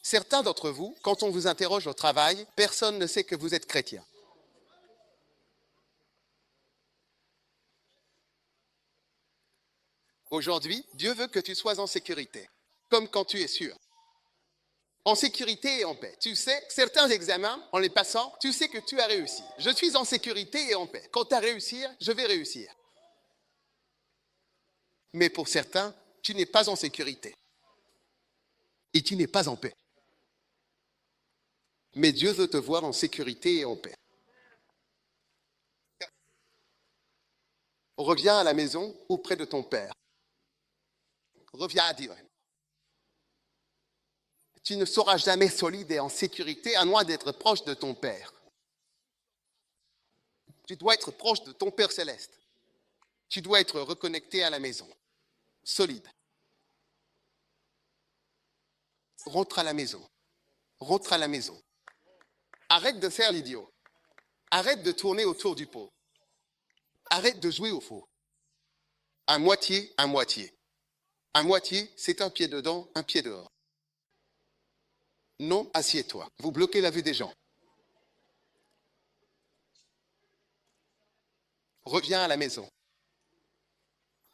Certains d'entre vous, quand on vous interroge au travail, personne ne sait que vous êtes chrétien. Aujourd'hui, Dieu veut que tu sois en sécurité, comme quand tu es sûr. En sécurité et en paix. Tu sais, certains examens, en les passant, tu sais que tu as réussi. Je suis en sécurité et en paix. Quand tu as réussi, je vais réussir. Mais pour certains, tu n'es pas en sécurité. Et tu n'es pas en paix. Mais Dieu veut te voir en sécurité et en paix. Reviens à la maison auprès de ton Père. Reviens à Dieu. Tu ne seras jamais solide et en sécurité à moins d'être proche de ton Père. Tu dois être proche de ton Père céleste. Tu dois être reconnecté à la maison, solide. Rentre à la maison. Rentre à la maison. Arrête de faire l'idiot. Arrête de tourner autour du pot. Arrête de jouer au faux. À moitié, à moitié. À moitié, c'est un pied dedans, un pied dehors. Non, assieds-toi. Vous bloquez la vue des gens. Reviens à la maison.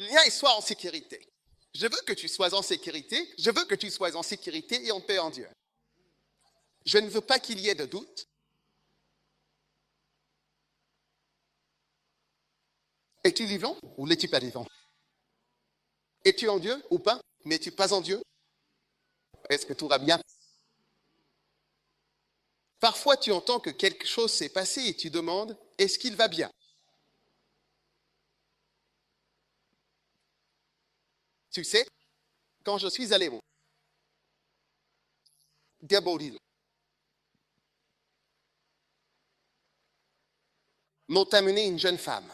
Viens et sois en sécurité. Je veux que tu sois en sécurité. Je veux que tu sois en sécurité et en paix en Dieu. Je ne veux pas qu'il y ait de doute. Es-tu vivant ou n'es-tu pas vivant? Es-tu en Dieu ou pas? N'es-tu pas en Dieu? Est-ce que tout va bien? Parfois, tu entends que quelque chose s'est passé et tu demandes, est-ce qu'il va bien? Tu sais, quand je suis allé au Diabolino, m'ont amené une jeune femme.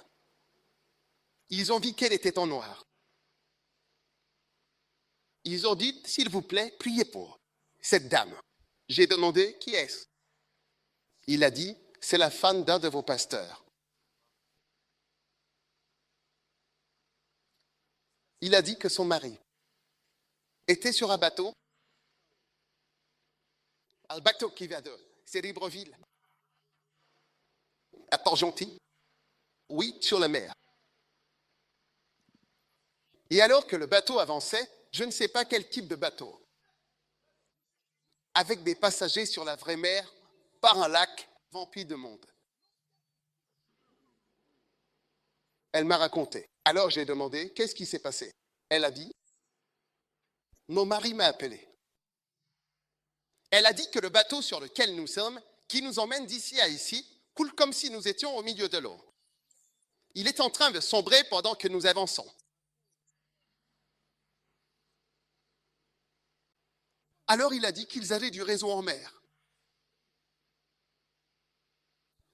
Ils ont vu qu'elle était en noir. Ils ont dit, s'il vous plaît, priez pour cette dame. J'ai demandé, qui est-ce? Il a dit, c'est la femme d'un de vos pasteurs. Il a dit que son mari était sur un bateau. Un bateau qui va de Libreville à Port-Gentil. Oui, sur la mer. Et alors que le bateau avançait, je ne sais pas quel type de bateau, avec des passagers sur la vraie mer, par un lac rempli de monde. Elle m'a raconté. Alors j'ai demandé, qu'est-ce qui s'est passé? Elle a dit, mon mari m'a appelé. Elle a dit que le bateau sur lequel nous sommes, qui nous emmène d'ici à ici, coule comme si nous étions au milieu de l'eau. Il est en train de sombrer pendant que nous avançons. Alors il a dit qu'ils avaient du réseau en mer.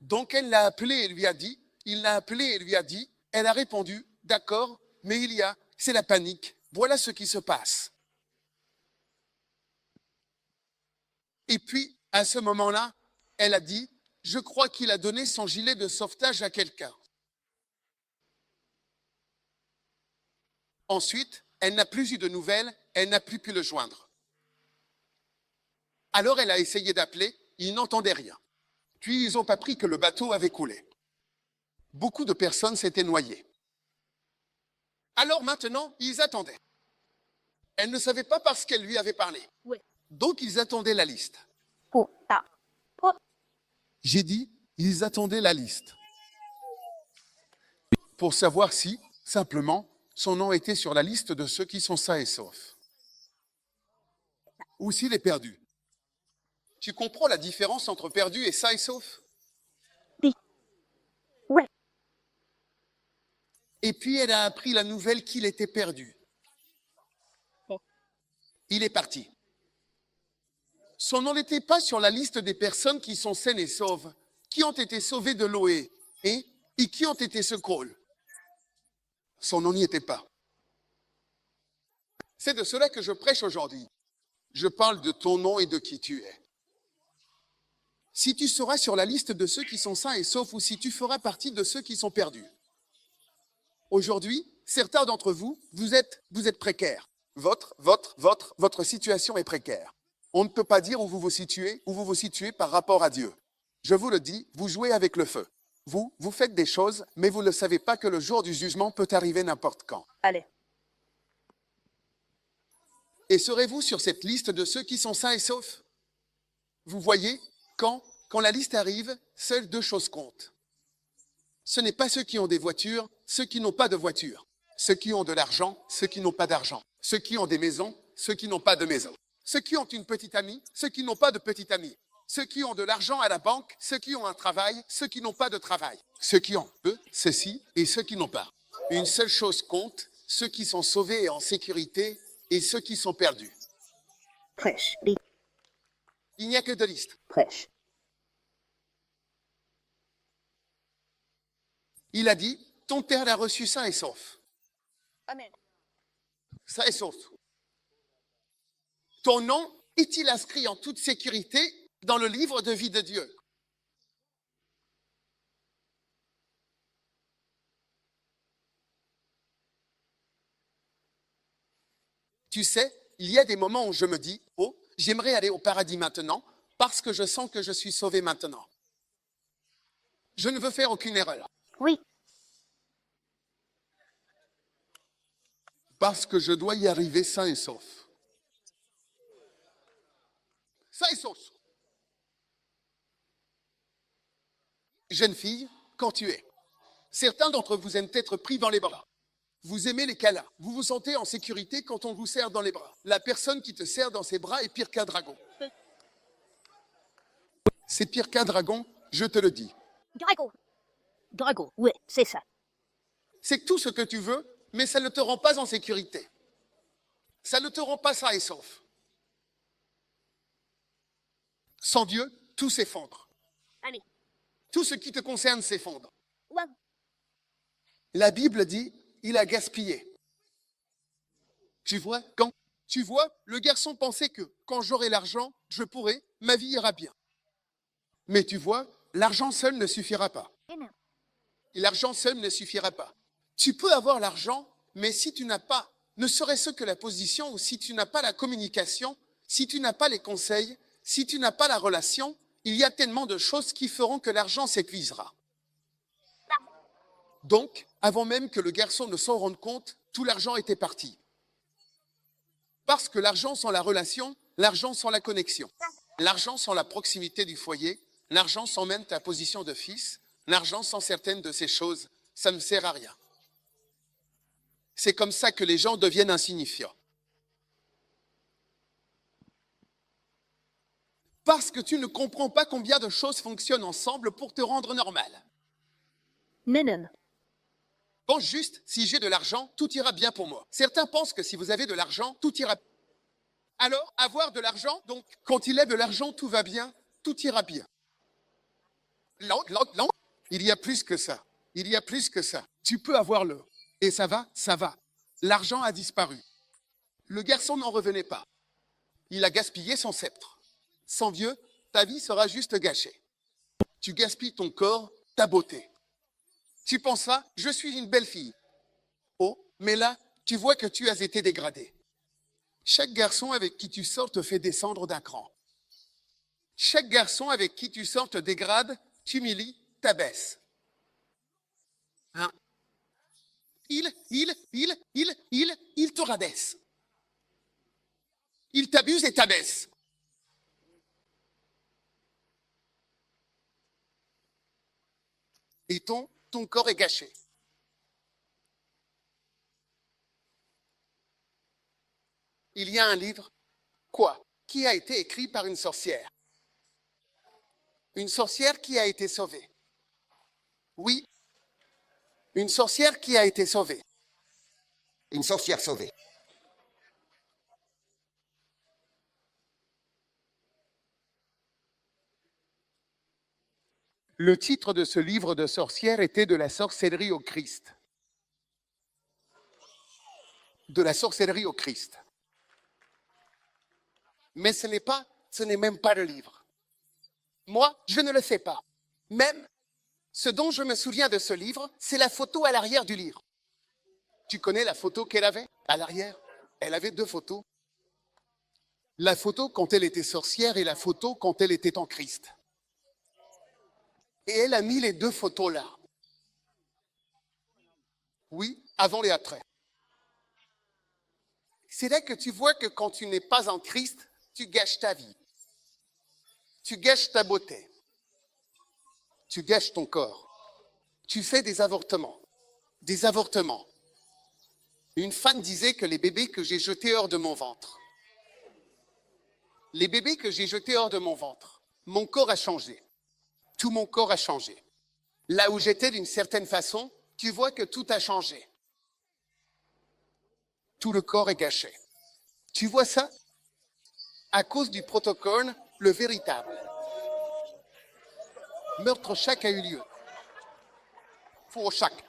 Donc elle l'a appelé et lui a dit, il l'a appelé et lui a dit, elle a répondu, d'accord, mais c'est la panique. Voilà ce qui se passe. Et puis, à ce moment-là, elle a dit, je crois qu'il a donné son gilet de sauvetage à quelqu'un. Ensuite, elle n'a plus eu de nouvelles, elle n'a plus pu le joindre. Alors elle a essayé d'appeler, ils n'entendaient rien. Puis ils ont appris que le bateau avait coulé. Beaucoup de personnes s'étaient noyées. Alors maintenant, ils attendaient. Elle ne savait pas parce qu'elle lui avait parlé. Oui. Donc ils attendaient la liste. Phụ tạo. Phụ. J'ai dit, ils attendaient la liste. Pour savoir si, simplement, son nom était sur la liste de ceux qui sont sains et saufs. Ou s'il est perdu. Tu comprends la différence entre perdu et sain et sauf? Đi. Ouais. Et puis elle a appris la nouvelle qu'il était perdu. Oh. Il est parti. Son nom n'était pas sur la liste des personnes qui sont saines et sauves, qui ont été sauvées de l'eau et qui ont été secourues. Son nom n'y était pas. C'est de cela que je prêche aujourd'hui. Je parle de ton nom et de qui tu es. Si tu seras sur la liste de ceux qui sont sains et saufs ou si tu feras partie de ceux qui sont perdus. Aujourd'hui, certains d'entre vous, vous êtes précaires. Votre situation est précaire. On ne peut pas dire où vous vous situez par rapport à Dieu. Je vous le dis, vous jouez avec le feu. Vous faites des choses, mais vous ne savez pas que le jour du jugement peut arriver n'importe quand. Allez. Et serez-vous sur cette liste de ceux qui sont sains et saufs? Vous voyez, quand la liste arrive, seules deux choses comptent. Ce n'est pas ceux qui ont des voitures, ceux qui n'ont pas de voiture. Ceux qui ont de l'argent, ceux qui n'ont pas d'argent. Ceux qui ont des maisons, ceux qui n'ont pas de maison. Ceux qui ont une petite amie, ceux qui n'ont pas de petite amie. Ceux qui ont de l'argent à la banque, ceux qui ont un travail, ceux qui n'ont pas de travail. Ceux qui ont peu, ceux-ci, et ceux qui n'ont pas. Une seule chose compte, ceux qui sont sauvés et en sécurité et ceux qui sont perdus. Prêche. Đi. Il n'y a que deux listes. Prêche. Il a dit, ton père l'a reçu sain et sauf. Amen. Sain et sauf. Ton nom est-il inscrit en toute sécurité dans le livre de vie de Dieu? Tu sais, il y a des moments où je me dis, oh, j'aimerais aller au paradis maintenant parce que je sens que je suis sauvé maintenant. Je ne veux faire aucune erreur. Oui. Parce que je dois y arriver sain et sauf. Sain et sauf. Jeune fille, quand tu es. Certains d'entre vous aiment être pris dans les bras. Vous aimez les câlins. Vous vous sentez en sécurité quand on vous serre dans les bras. La personne qui te serre dans ses bras est pire qu'un dragon. C'est pire qu'un dragon, je te le dis. Drago. Drago. Oui, c'est ça. C'est tout ce que tu veux, mais ça ne te rend pas en sécurité. Ça ne te rend pas sain et sauf. Sans Dieu, tout s'effondre. Allez. Tout ce qui te concerne s'effondre. Ouais. La Bible dit, il a gaspillé. Tu vois, le garçon pensait que quand j'aurai l'argent, ma vie ira bien. Mais tu vois, l'argent seul ne suffira pas. Amen. Et l'argent seul ne suffira pas. Tu peux avoir l'argent, mais si tu n'as pas Ne serait-ce que la position où si tu n'as pas la communication, si tu n'as pas les conseils, si tu n'as pas la relation, il y a tellement de choses qui feront que l'argent s'épuisera. Donc, avant même que le garçon ne s'en rende compte, tout l'argent était parti. Parce que l'argent sans la relation, l'argent sans la connexion, l'argent sans la proximité du foyer, l'argent sans même ta position de fils, l'argent sans certaines de ces choses, ça ne sert à rien. C'est comme ça que les gens deviennent insignifiants. Parce que tu ne comprends pas combien de choses fonctionnent ensemble pour te rendre normal. Nennen. Pense juste, si j'ai de l'argent, tout ira bien pour moi. Certains pensent que si vous avez de l'argent, tout ira. Alors, avoir de l'argent, donc, quand il est de l'argent, tout va bien, tout ira bien. Non. Il y a plus que ça. Il y a plus que ça. Tu peux avoir le. Et ça va, ça va. L'argent a disparu. Le garçon n'en revenait pas. Il a gaspillé son sceptre. Sans vieux, ta vie sera juste gâchée. Tu gaspilles ton corps, ta beauté. Tu penses ça, je suis une belle fille. Oh, mais là, tu vois que tu as été dégradé. Chaque garçon avec qui tu sors te fait descendre d'un cran. Chaque garçon avec qui tu sors te dégrade, t'humilie, t'abaisse. Hein? Il te rabaisse. Il t'abuse et t'abaisse. Et ton corps est gâché. Il y a un livre, quoi, qui a été écrit par une sorcière. Une sorcière qui a été sauvée. Oui, une sorcière qui a été sauvée. Une sorcière sauvée. Le titre de ce livre de sorcière était De la sorcellerie au Christ. De la sorcellerie au Christ. Mais ce n'est même pas le livre. Moi, je ne le sais pas. Même, ce dont je me souviens de ce livre, c'est la photo à l'arrière du livre. Tu connais la photo qu'elle avait à l'arrière? Elle avait 2 photos. La photo quand elle était sorcière et la photo quand elle était en Christ. Et elle a mis les 2 photos là. Oui, avant et après. C'est là que tu vois que quand tu n'es pas en Christ, tu gâches ta vie. Tu gâches ta beauté. Tu gâches ton corps. Tu fais des avortements. Des avortements. Une femme disait que les bébés que j'ai jetés hors de mon ventre, les bébés que j'ai jetés hors de mon ventre, mon corps a changé. Tout mon corps a changé. Là où j'étais d'une certaine façon, tu vois que tout a changé. Tout le corps est gâché. Tu vois ça? À cause du protocole, le véritable. Meurtre chaque a eu lieu. Pour chaque.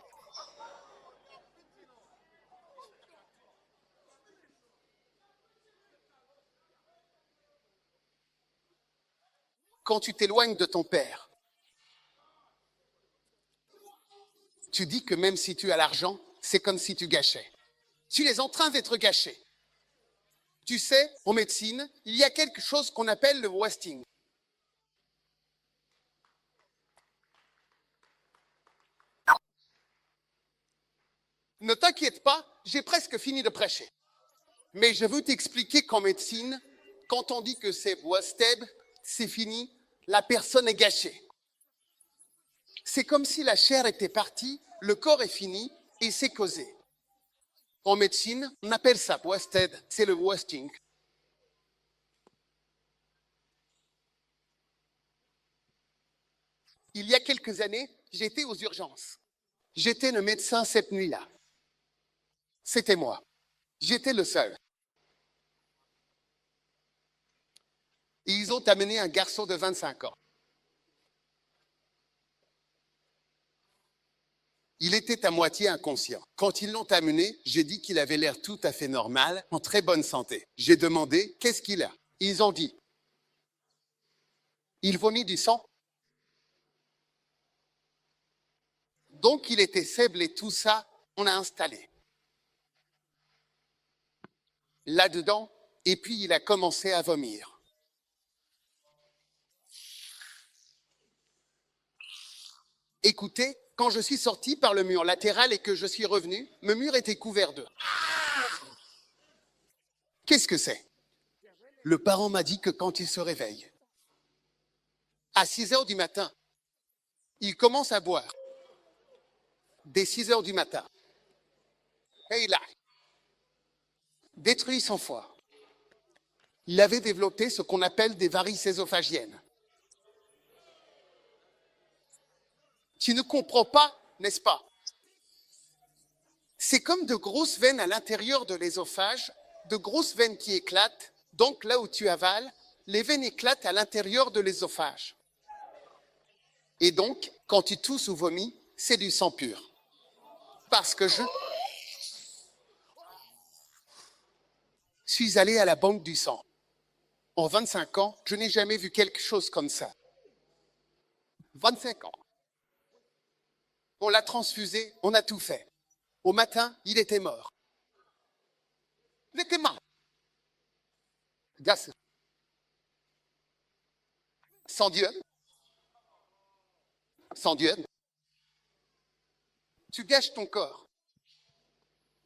Quand tu t'éloignes de ton père, tu dis que même si tu as l'argent, c'est comme si tu gâchais. Tu es en train d'être gâché. Tu sais, en médecine, il y a quelque chose qu'on appelle le wasting. Ne t'inquiète pas, j'ai presque fini de prêcher. Mais je veux t'expliquer qu'en médecine, quand on dit que c'est wasted, c'est fini, la personne est gâchée. C'est comme si la chair était partie, le corps est fini et c'est causé. En médecine, on appelle ça wasted, c'est le wasting. Il y a quelques années, j'étais aux urgences. J'étais le médecin cette nuit-là. C'était moi. J'étais le seul. Et ils ont amené un garçon de 25 ans. Il était à moitié inconscient. Quand ils l'ont amené, j'ai dit qu'il avait l'air tout à fait normal, en très bonne santé. J'ai demandé « Qu'est-ce qu'il a ?» Ils ont dit « Il vomit du sang. » Donc il était faible et tout ça, on a installé. là-dedans, et puis il a commencé à vomir. Écoutez, quand je suis sorti par le mur latéral et que je suis revenu, le mur était couvert d'eau. Qu'est-ce que c'est? Le parent m'a dit que quand il se réveille, à 6 heures du matin, il commence à boire. Dès 6 heures du matin. Et il a détruit son foie. Il avait développé ce qu'on appelle des varices ésophagiennes. Tu ne comprends pas, n'est-ce pas? C'est comme de grosses veines à l'intérieur de l'ésophage, de grosses veines qui éclatent. Donc là où tu avales, les veines éclatent à l'intérieur de l'ésophage. Et donc, quand tu tousses ou vomis, c'est du sang pur. Parce que je suis allé à la banque du sang. En 25 ans, je n'ai jamais vu quelque chose comme ça. 25 ans. On l'a transfusé, on a tout fait. Au matin, il était mort. Il était mort. Gas. Sans Dieu. Sans Dieu. Tu gâches ton corps.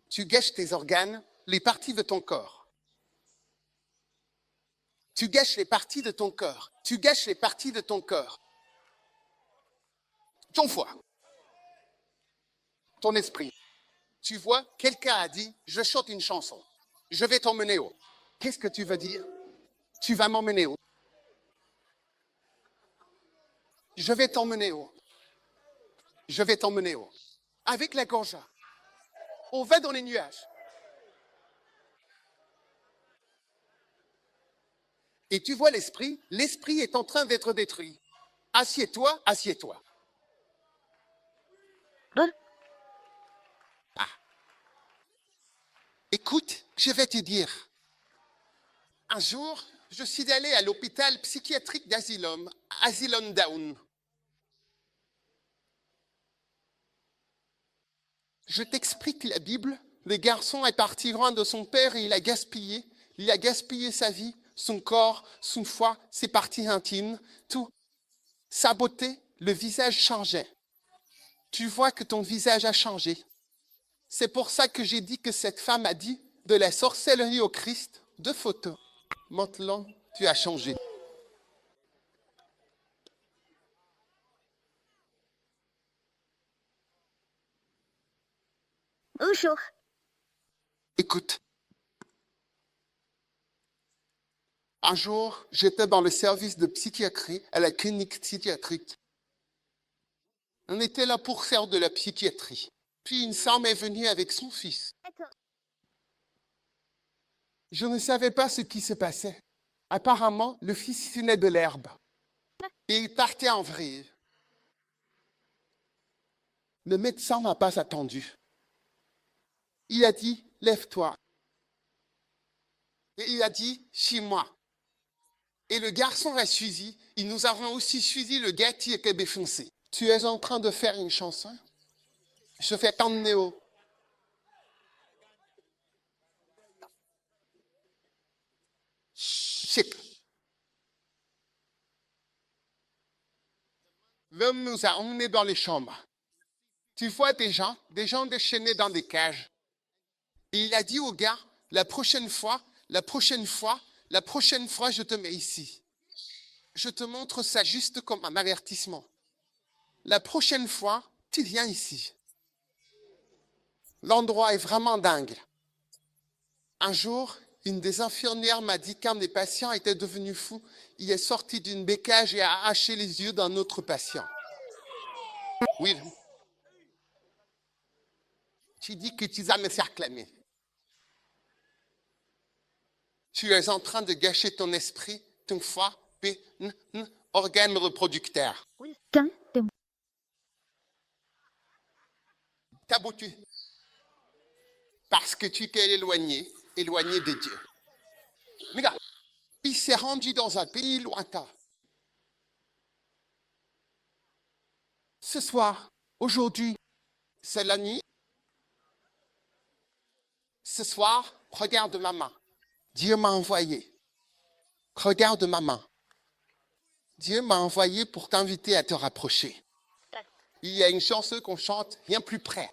Tu gâches tes organes, les parties de ton corps. Tu gâches les parties de ton corps. Tu gâches les parties de ton corps. Ton foie. Ton esprit. Tu vois, quelqu'un a dit, je chante une chanson. Je vais t'emmener où? Qu'est-ce que tu veux dire? Tu vas m'emmener où? Je vais t'emmener où? Je vais t'emmener où? Avec la gorge. On va dans les nuages. Et tu vois l'esprit est en train d'être détruit. Assieds-toi, assieds-toi. Lol. Écoute, je vais te dire. Un jour, je suis allé à l'hôpital psychiatrique d'Asylum, Asylum Down. Je t'explique la Bible. Le garçon est parti loin de son père et il a gaspillé. Il a gaspillé sa vie, son corps, son foie, ses parties intimes, tout. Sa beauté, le visage changeait. Tu vois que ton visage a changé. C'est pour ça que j'ai dit que cette femme a dit de la sorcellerie au Christ, 2 photos. Maintenant, tu as changé. Bonjour. Écoute. Un jour, j'étais dans le service de psychiatrie à la clinique psychiatrique. On était là pour faire de la psychiatrie. Puis une femme est venue avec son fils. Je ne savais pas ce qui se passait. Apparemment, le fils tenait de l'herbe. Et il partait en vrille. Le médecin n'a pas attendu. Il a dit, lève-toi. Et il a dit, suis-moi. Et le garçon a suivi. Et nous avons aussi suivi le gars qui était défoncé. Tu es en train de faire une chanson? Je fais t'emmener où? Chip. L'homme nous a emmenés dans les chambres. Tu vois des gens déchaînés dans des cages. Et il a dit au gars, la prochaine fois, je te mets ici. Je te montre ça juste comme un avertissement. La prochaine fois, tu viens ici. L'endroit est vraiment dingue. Un jour, une des infirmières m'a dit qu'un des patients était devenu fou. Il est sorti d'une bécage et a haché les yeux d'un autre patient. Oui. Tu dis que tu vas me faire clamer. Tu es en train de gâcher ton esprit, ton foie, organe reproducteur. Trắng tìm T'as boutu. Parce que tu t'es éloigné de Dieu. Regarde, il s'est rendu dans un pays lointain. Ce soir, aujourd'hui, c'est la nuit. Ce soir, regarde ma main. Dieu m'a envoyé. Regarde ma main. Dieu m'a envoyé pour t'inviter à te rapprocher. Il y a une chanson qu'on chante, viens plus près.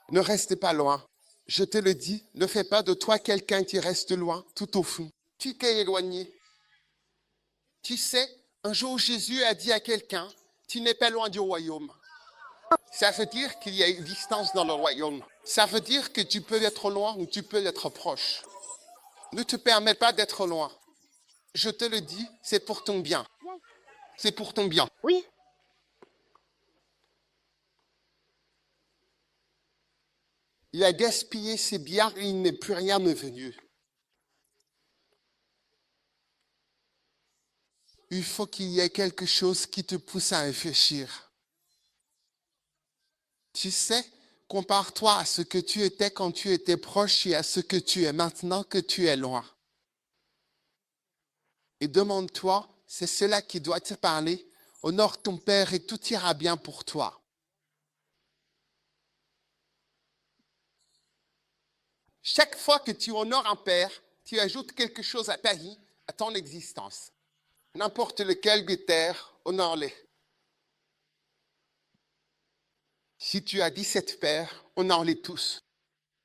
Ne reste pas loin. Je te le dis, ne fais pas de toi quelqu'un qui reste loin, tout au fond. Tu t'es éloigné. Tu sais, un jour Jésus a dit à quelqu'un, tu n'es pas loin du royaume. Ça veut dire qu'il y a une distance dans le royaume. Ça veut dire que tu peux être loin ou tu peux être proche. Ne te permets pas d'être loin. Je te le dis, c'est pour ton bien. C'est pour ton bien. Oui. Il a gaspillé ses biens et il n'est plus rien devenu. Il faut qu'il y ait quelque chose qui te pousse à réfléchir. Tu sais, compare-toi à ce que tu étais quand tu étais proche et à ce que tu es maintenant que tu es loin. Et demande-toi, c'est cela qui doit te parler. Honore ton Père et tout ira bien pour toi. Chaque fois que tu honores un Père, tu ajoutes quelque chose à ta vie, à ton existence. N'importe lequel des terres, honore-les. Si tu as 17 pères, honore-les tous.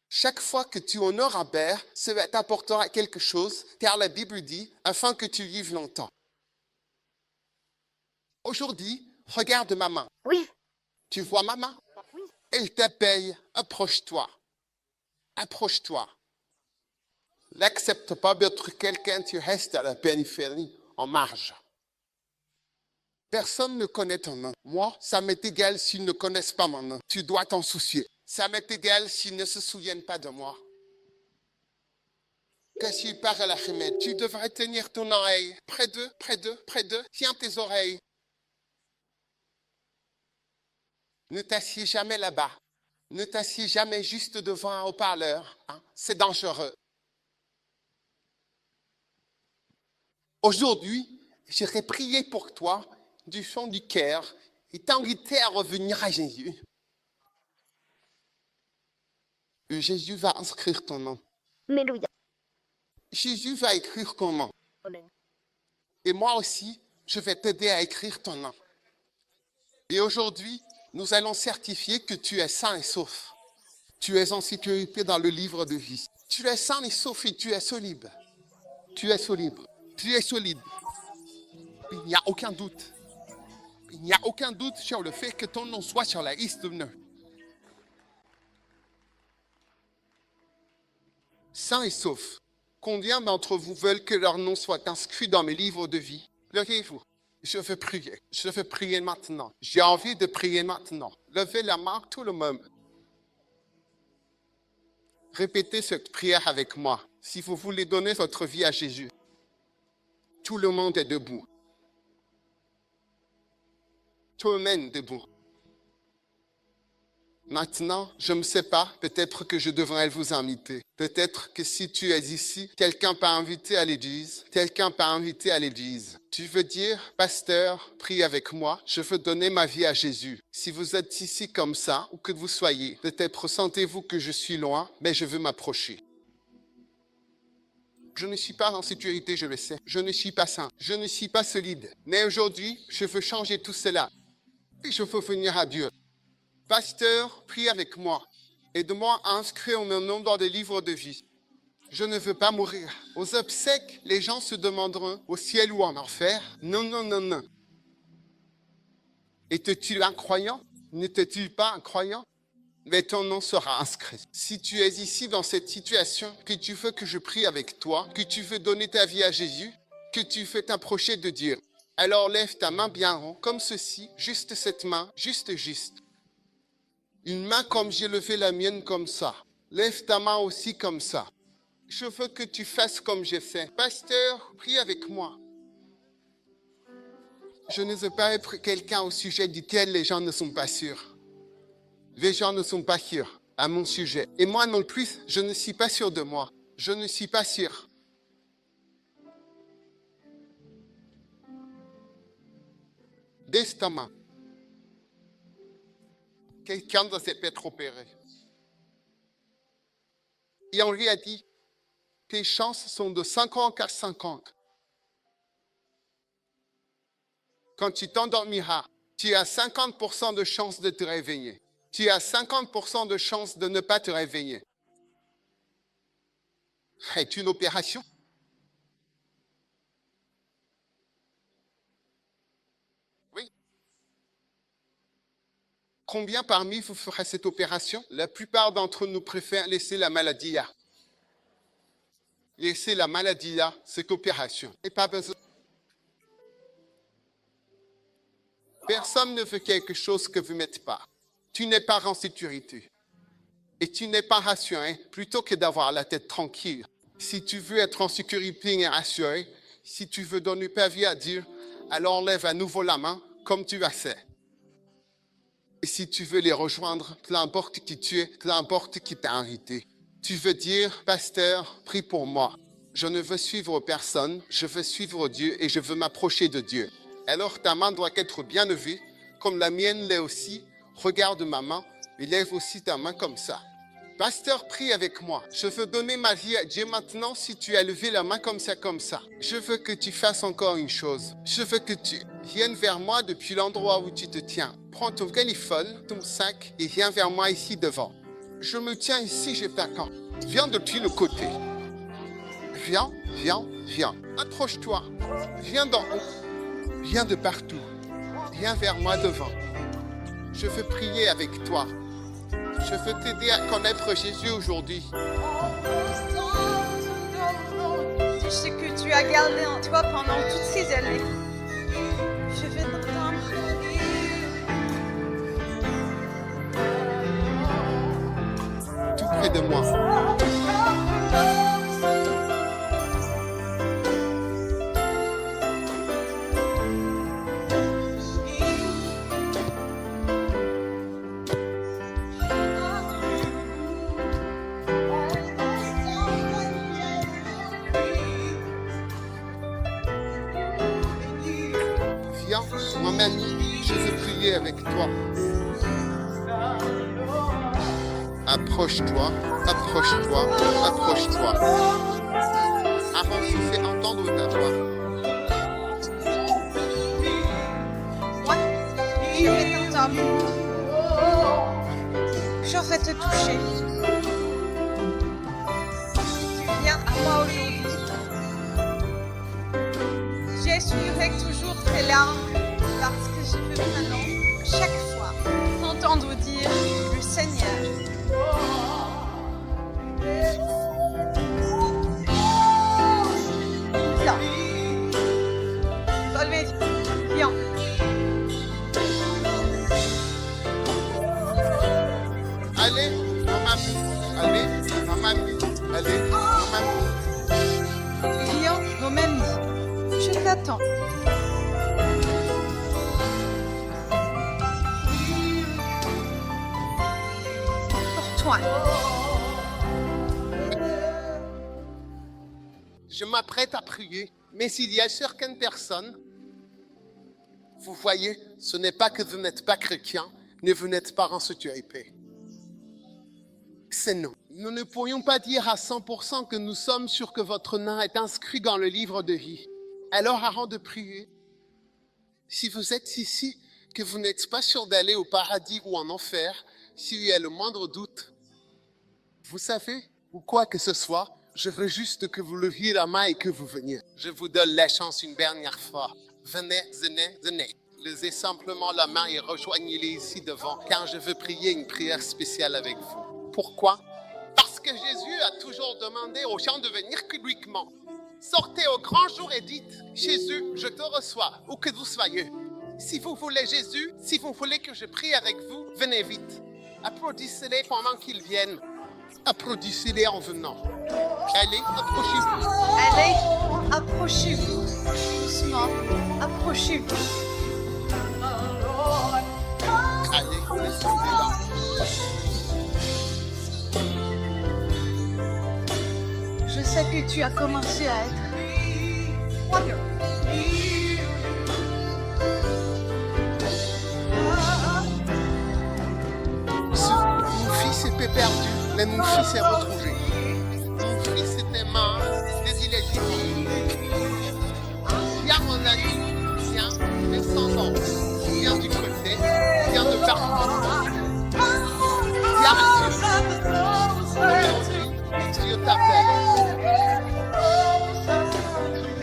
Chaque fois que tu honores un père, cela t'apportera quelque chose, car la Bible dit, afin que tu vives longtemps. Aujourd'hui, regarde ma main. Oui. Tu vois ma main? Elle t'appelle, approche-toi. Approche-toi. N'accepte pas d'être quelqu'un, tu restes à la périphérie, en marge. Personne ne connaît ton nom. Moi, ça m'est égal s'ils ne connaissent pas mon nom. Tu dois t'en soucier. Ça m'est égal s'ils ne se souviennent pas de moi. Que s'ils parlent à la remède, tu devrais tenir ton oreille. Près d'eux, près d'eux, près d'eux. Tiens tes oreilles. Ne t'assieds jamais là-bas. Ne t'assieds jamais juste devant un haut-parleur. Hein? C'est dangereux. Aujourd'hui, j'irai prier pour toi du fond du cœur et t'inviter à revenir à Jésus. Et Jésus va inscrire ton nom. Alléluia. Jésus va écrire ton nom. Amen. Et moi aussi, je vais t'aider à écrire ton nom. Et aujourd'hui, nous allons certifier que tu es sain et sauf. Tu es en sécurité dans le livre de vie. Tu es sain et sauf et tu es solide. Tu es solide. Tu es solide. Il n'y a aucun doute. Il n'y a aucun doute sur le fait que ton nom soit sur la liste de noms. Sain et sauf. Combien d'entre vous veulent que leur nom soit inscrit dans mes livres de vie? Levez-vous. Je veux prier. Je veux prier maintenant. J'ai envie de prier maintenant. Levez la main, tout le monde. Répétez cette prière avec moi. Si vous voulez donner votre vie à Jésus, tout le monde est debout. Tout le monde est debout. Maintenant, je ne sais pas, peut-être que je devrais vous inviter. Peut-être que si tu es ici, quelqu'un t'a invité à l'église, quelqu'un t'a invité à l'église. Tu veux dire, pasteur, prie avec moi, je veux donner ma vie à Jésus. Si vous êtes ici comme ça, où que vous soyez, peut-être sentez-vous que je suis loin, mais je veux m'approcher. Je ne suis pas en sécurité, je le sais. Je ne suis pas sain. Je ne suis pas solide. Mais aujourd'hui, je veux changer tout cela. Et je veux venir à Dieu. Pasteur, prie avec moi. Aide-moi à inscrire mon nom dans des livres de vie. Je ne veux pas mourir. Aux obsèques, les gens se demanderont au ciel ou en enfer. Non, non, non, non. Étais-tu un croyant? N'étais-tu pas un croyant? Mais ton nom sera inscrit. Si tu es ici dans cette situation, que tu veux que je prie avec toi, que tu veux donner ta vie à Jésus, que tu veux t'approcher de Dieu, alors lève ta main bien rond, comme ceci, juste cette main, juste. Une main comme j'ai levé la mienne comme ça. Lève ta main aussi comme ça. Je veux que tu fasses comme j'ai fait. Pasteur, prie avec moi. Je ne veux pas être quelqu'un au sujet duquel les gens ne sont pas sûrs. Les gens ne sont pas sûrs à mon sujet. Et moi non plus, je ne suis pas sûr de moi. Je ne suis pas sûr. Baisse ta main. Quelqu'un doit être opéré. Et on lui a dit, tes chances sont de 50 à 50. Quand tu t'endormiras, tu as 50% de chances de te réveiller. Tu as 50% de chances de ne pas te réveiller. C'est une opération. Oui. Combien parmi vous ferez cette opération? La plupart d'entre nous préfèrent laisser la maladie là. Laisser la maladie là, cette opération. Et pas besoin. Personne ne veut quelque chose que vous ne mettez pas. Tu n'es pas en sécurité. Et tu n'es pas rassuré plutôt que d'avoir la tête tranquille. Si tu veux être en sécurité et rassuré, si tu veux donner ta vie à Dieu, alors lève à nouveau la main comme tu as fait. Et si tu veux les rejoindre, peu importe qui tu es, peu importe qui t'a invité, tu veux dire, pasteur, prie pour moi. Je ne veux suivre personne, je veux suivre Dieu et je veux m'approcher de Dieu. Alors ta main doit être bien levée, comme la mienne l'est aussi. Regarde ma main et lève aussi ta main comme ça. Pasteur, prie avec moi. Je veux donner ma vie à Dieu maintenant si tu as levé la main comme ça, comme ça. Je veux que tu fasses encore une chose. Je veux que tu viennes vers moi depuis l'endroit où tu te tiens. Prends ton téléphone, ton sac et viens vers moi ici devant. Je me tiens ici, j'ai pas quand. Viens depuis le côté. Viens, viens, viens. Approche-toi. Viens d'en haut. Viens de partout. Viens vers moi devant. Je veux prier avec toi. Je veux t'aider à connaître Jésus aujourd'hui. Tu sais que tu as gardé en toi pendant toutes ces années. Je vais t'entendre. Tout près de moi. Viens, mon ami, je veux prier avec toi. Approche-toi, approche-toi, approche-toi. Avance et fais entendre ta voix. Moi, je vais t'entendre. Je vais te toucher. Tu viens à moi aujourd'hui. J'essuierai toujours tes larmes parce que je veux maintenant, chaque fois, t'entendre dire le Seigneur. Là. Solveig, viens. Allez, maman, allez, maman, allez, maman. Viens, mon mamie. Je t'attends. Pour toi. Je m'apprête à prier, mais s'il y a certaines personnes, vous voyez, ce n'est pas que vous n'êtes pas chrétien, mais vous n'êtes pas en sécurité. C'est non. Nous ne pourrions pas dire à 100% que nous sommes sûrs que votre nom est inscrit dans le livre de vie. Alors, avant de prier, si vous êtes ici, que vous n'êtes pas sûr d'aller au paradis ou en enfer, s'il y a le moindre doute, vous savez, ou quoi que ce soit, je veux juste que vous leviez la main et que vous veniez. Je vous donne la chance une dernière fois. Venez, venez, venez. Levez simplement la main et rejoignez-les ici devant, car je veux prier une prière spéciale avec vous. Pourquoi? Parce que Jésus a toujours demandé aux gens de venir publiquement. Sortez au grand jour et dites, Jésus, je te reçois, où que vous soyez. Si vous voulez Jésus, si vous voulez que je prie avec vous, venez vite. Applaudissez-les pendant qu'ils viennent. Applaudissez-les en venant. Allez, approchez-vous. Allez, approchez-vous. Doucement, approchez-vous. Allez, descendez-là. Je sais que tu as commencé à être croyant. Mon fils est perdu, mais mon fils est retrouvé. Mon pris tes mains, les illégitimes. Viens mon ami, viens, descendons. Viens du côté, viens de partout. Viens Dieu. Aujourd'hui, Dieu t'appelle.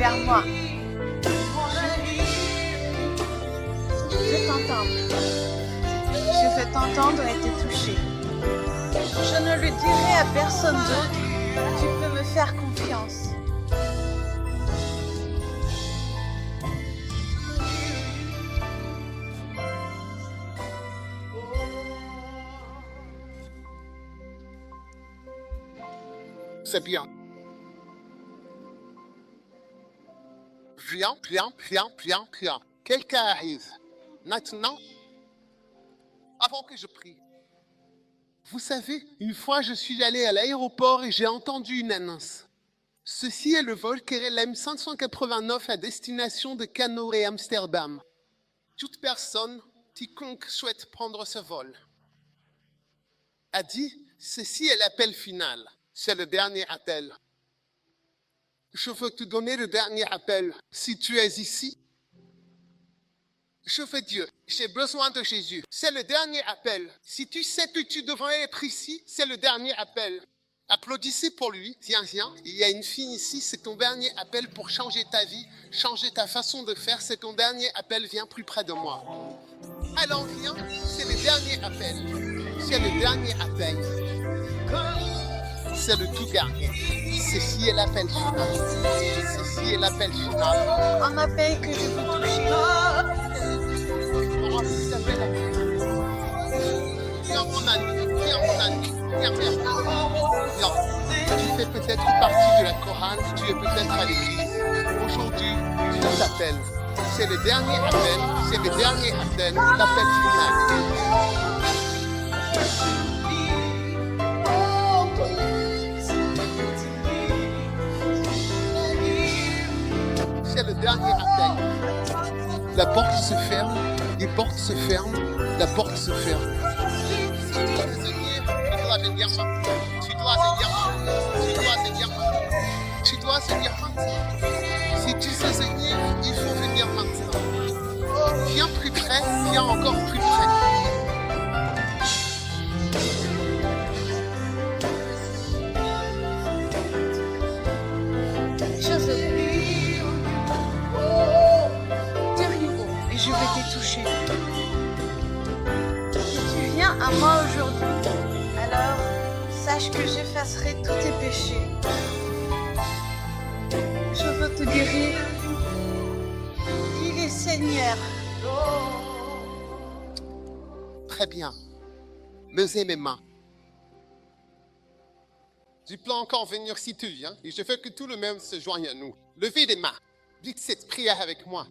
vers moi. Je veux t'entendre. Je veux t'entendre et te toucher. Je ne le dirai à personne d'autre. Tu peux me faire confiance. C'est bien. Viens. Quelqu'un arrive. Maintenant, avant que je prie. Vous savez, une fois je suis allé à l'aéroport et j'ai entendu une annonce. Ceci est le vol KLM 589 à destination de Cano et Amsterdam. Toute personne, quiconque souhaite prendre ce vol, a dit, ceci est l'appel final. C'est le dernier appel. Je veux te donner le dernier appel. Si tu es ici, je veux Dieu. J'ai besoin de Jésus. C'est le dernier appel. Si tu sais que tu devrais être ici, c'est le dernier appel. Applaudissez pour lui. Viens. Il y a une fille ici, c'est ton dernier appel pour changer ta vie, changer ta façon de faire. C'est ton dernier appel. Viens plus près de moi. Alors viens, c'est le dernier appel. C'est le dernier appel. C'est le tout dernier. Ceci est l'appel final. Ceci est l'appel final. Un appel que je veux toucher. Comment il s'appelle? Viens mon ami. Viens. Tu fais peut-être partie de la chorale, tu es peut-être à l'église. Aujourd'hui, Dieu t'appelle. C'est le dernier appel, l'appel final. C'est le dernier appel. La porte se ferme, les portes se ferment, la porte se ferme. Si tu veux venir, tu dois venir maintenant. Tu dois venir maintenant. Si tu veux venir, il faut venir maintenant. Viens plus près, viens encore plus près. Je veux et je vais te toucher. Si tu viens à moi aujourd'hui, alors sache que j'effacerai tous tes péchés. Je veux te guérir. Il est Seigneur. Très bien. Levez mes mains. Tu peux encore venir si tu viens, et je veux que tout le monde se joigne à nous. Levez les mains. Dites cette prière avec moi.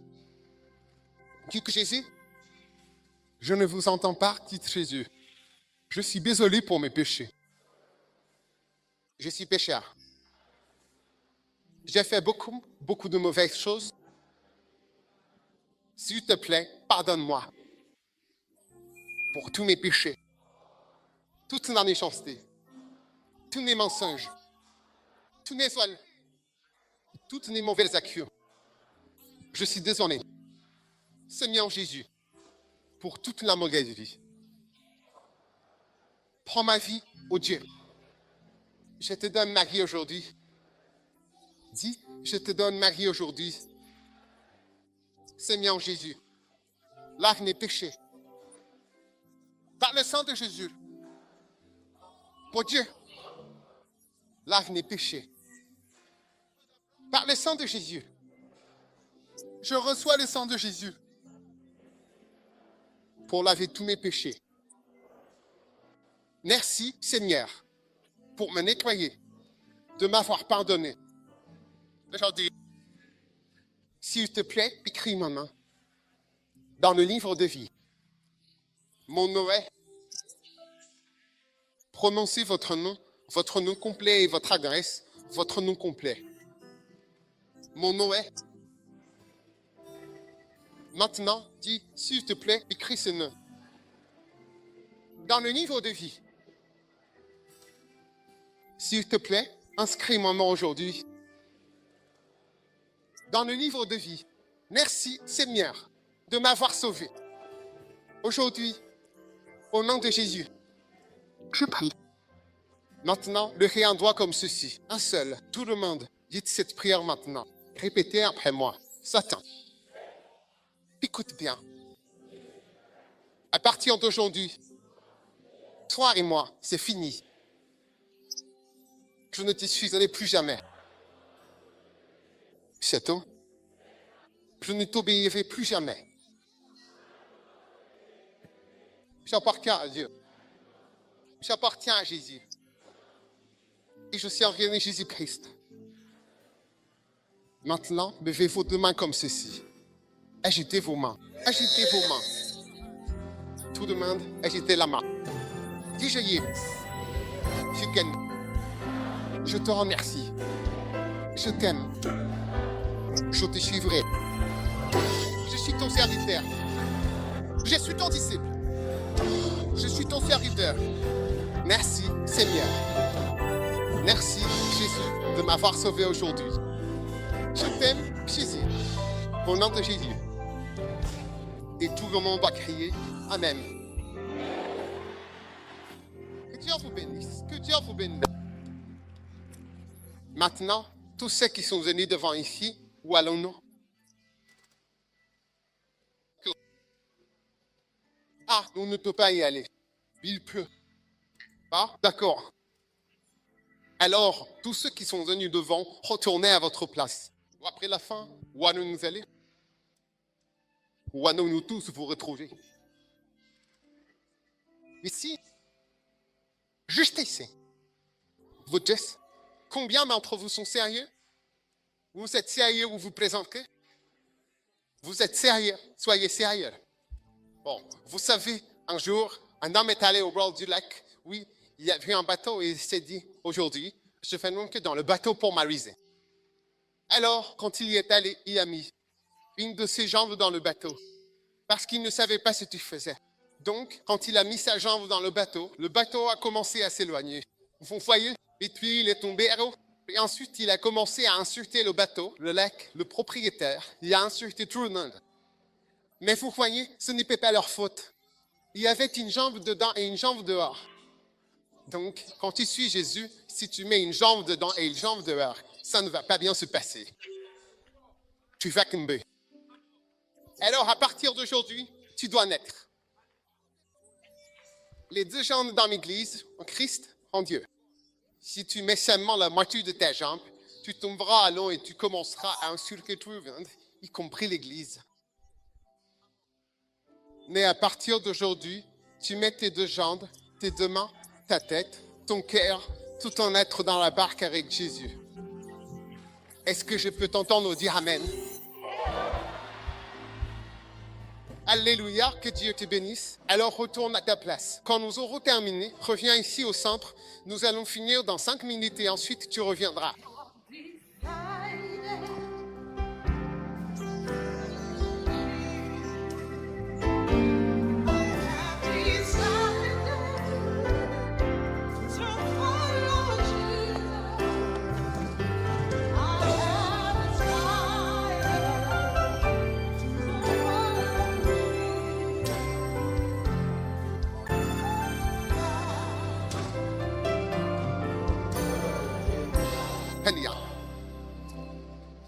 Dites Jésus, je ne vous entends pas, dites Jésus. Je suis désolé pour mes péchés. Je suis pécheur. J'ai fait beaucoup de mauvaises choses. S'il te plaît, pardonne-moi pour tous mes péchés, toute ma méchanceté, tous mes mensonges, tous mes vols, toutes mes mauvaises actions. Je suis désolé. Seigneur Jésus, pour toute la mauvaise vie. Prends ma vie, ô Dieu. Je te donne ma vie aujourd'hui. Dis, je te donne ma vie aujourd'hui. Seigneur Jésus, lave mes péchés. Par le sang de Jésus. Pour Dieu, lave mes péchés. Par le sang de Jésus. Je reçois le sang de Jésus pour laver tous mes péchés. Merci, Seigneur, pour me nettoyer, de m'avoir pardonné. Aujourd'hui, s'il te plaît, écris ma main dans le livre de vie. Mon nom est. Prononcez votre nom complet et votre adresse, votre nom complet. Mon nom est. Maintenant, dis, s'il te plaît, écris ce nom. Dans le livre de vie. S'il te plaît, inscris mon nom aujourd'hui dans le livre de vie. Merci, Seigneur, de m'avoir sauvé. Aujourd'hui, au nom de Jésus, je prie. Maintenant, le rien doit comme ceci. Un seul, tout le monde, dites cette prière maintenant. Répétez après moi. Satan, écoute bien. À partir d'aujourd'hui, toi et moi, c'est fini. Je ne te suivrai plus jamais. Satan, je ne t'obéirai plus jamais. J'appartiens à Dieu. J'appartiens à Jésus. Et je servirai Jésus-Christ. Maintenant, levez vos deux mains comme ceci. Agitez vos mains. Agitez vos mains. Tout le monde, agitez la main. Dis Jésus, je t'aime. Je te remercie. Je t'aime. Je te suivrai. Je suis ton serviteur. Je suis ton disciple. Je suis ton serviteur. Merci, Seigneur. Merci, Jésus, de m'avoir sauvé aujourd'hui. Je t'aime, Jésus, au nom de Jésus. Et tout le monde va crier Amen. Que Dieu vous bénisse. Que Dieu vous bénisse. Maintenant, tous ceux qui sont venus devant ici, où allons-nous? Ah, nous ne pouvons pas y aller. Il pleut. Ah, d'accord. Alors, tous ceux qui sont venus devant, retournez à votre place. Après la fin, où allons-nous aller? Où allons-nous tous vous retrouver? Ici, juste ici. Vous dites, combien d'entre vous sont sérieux? Vous êtes sérieux, vous vous présentez? Vous êtes sérieux, soyez sérieux. Bon, vous savez, un jour, un homme est allé au bord du lac. Oui, il a vu un bateau et il s'est dit, aujourd'hui, je vais donc dans le bateau pour m'amuser. Alors, quand il y est allé, il a mis une de ses jambes dans le bateau parce qu'il ne savait pas ce qu'il faisait. Donc, quand il a mis sa jambe dans le bateau a commencé à s'éloigner. Vous voyez? Et puis, il est tombé à l'eau. Et ensuite, il a commencé à insulter le bateau, le lac, le propriétaire. Il a insulté tout le monde. Mais vous voyez, ce n'était pas leur faute. Il y avait une jambe dedans et une jambe dehors. Donc, quand tu suis Jésus, si tu mets une jambe dedans et une jambe dehors, ça ne va pas bien se passer. Tu vas tomber. Alors, à partir d'aujourd'hui, tu dois naître. Les deux jambes dans l'église, en Christ, en Dieu. Si tu mets seulement la moitié de ta jambe, tu tomberas à l'eau et tu commenceras à insulter tout le monde, y compris l'église. Mais à partir d'aujourd'hui, tu mets tes deux jambes, tes deux mains, ta tête, ton cœur, tout ton être dans la barque avec Jésus. Est-ce que je peux t'entendre dire Amen? Alléluia, que Dieu te bénisse. Alors retourne à ta place. Quand nous aurons terminé, reviens ici au centre. Nous allons finir dans 5 minutes et ensuite tu reviendras.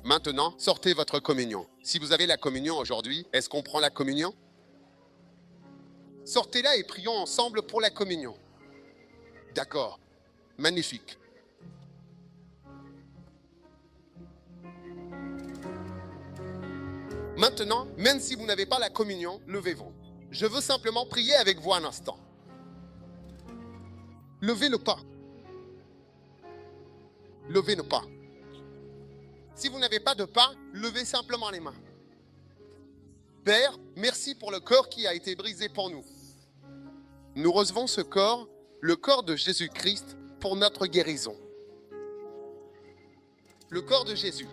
Maintenant, sortez votre communion. Si vous avez la communion aujourd'hui, est-ce qu'on prend la communion? Sortez-la et prions ensemble pour la communion. D'accord. Magnifique. Maintenant, même si vous n'avez pas la communion, levez-vous. Je veux simplement prier avec vous un instant. Levez le pas. Levez le pas. Si vous n'avez pas de pain, levez simplement les mains. Père, merci pour le corps qui a été brisé pour nous. Nous recevons ce corps, le corps de Jésus-Christ, pour notre guérison. Le corps de Jésus.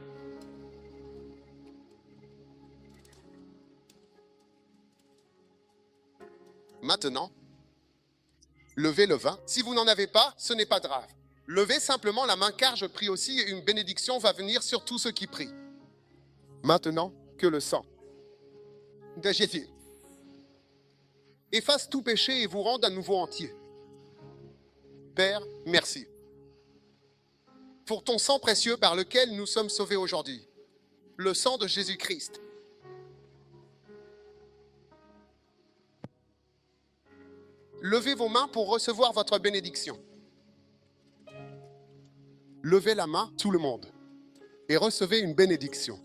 Maintenant, levez le vin. Si vous n'en avez pas, ce n'est pas grave. Levez simplement la main car je prie aussi et une bénédiction va venir sur tous ceux qui prient. Maintenant, que le sang de Jésus efface tout péché et vous rende à nouveau entier. Père, merci pour ton sang précieux par lequel nous sommes sauvés aujourd'hui, le sang de Jésus-Christ. Levez vos mains pour recevoir votre bénédiction. Levez la main, tout le monde, et recevez une bénédiction.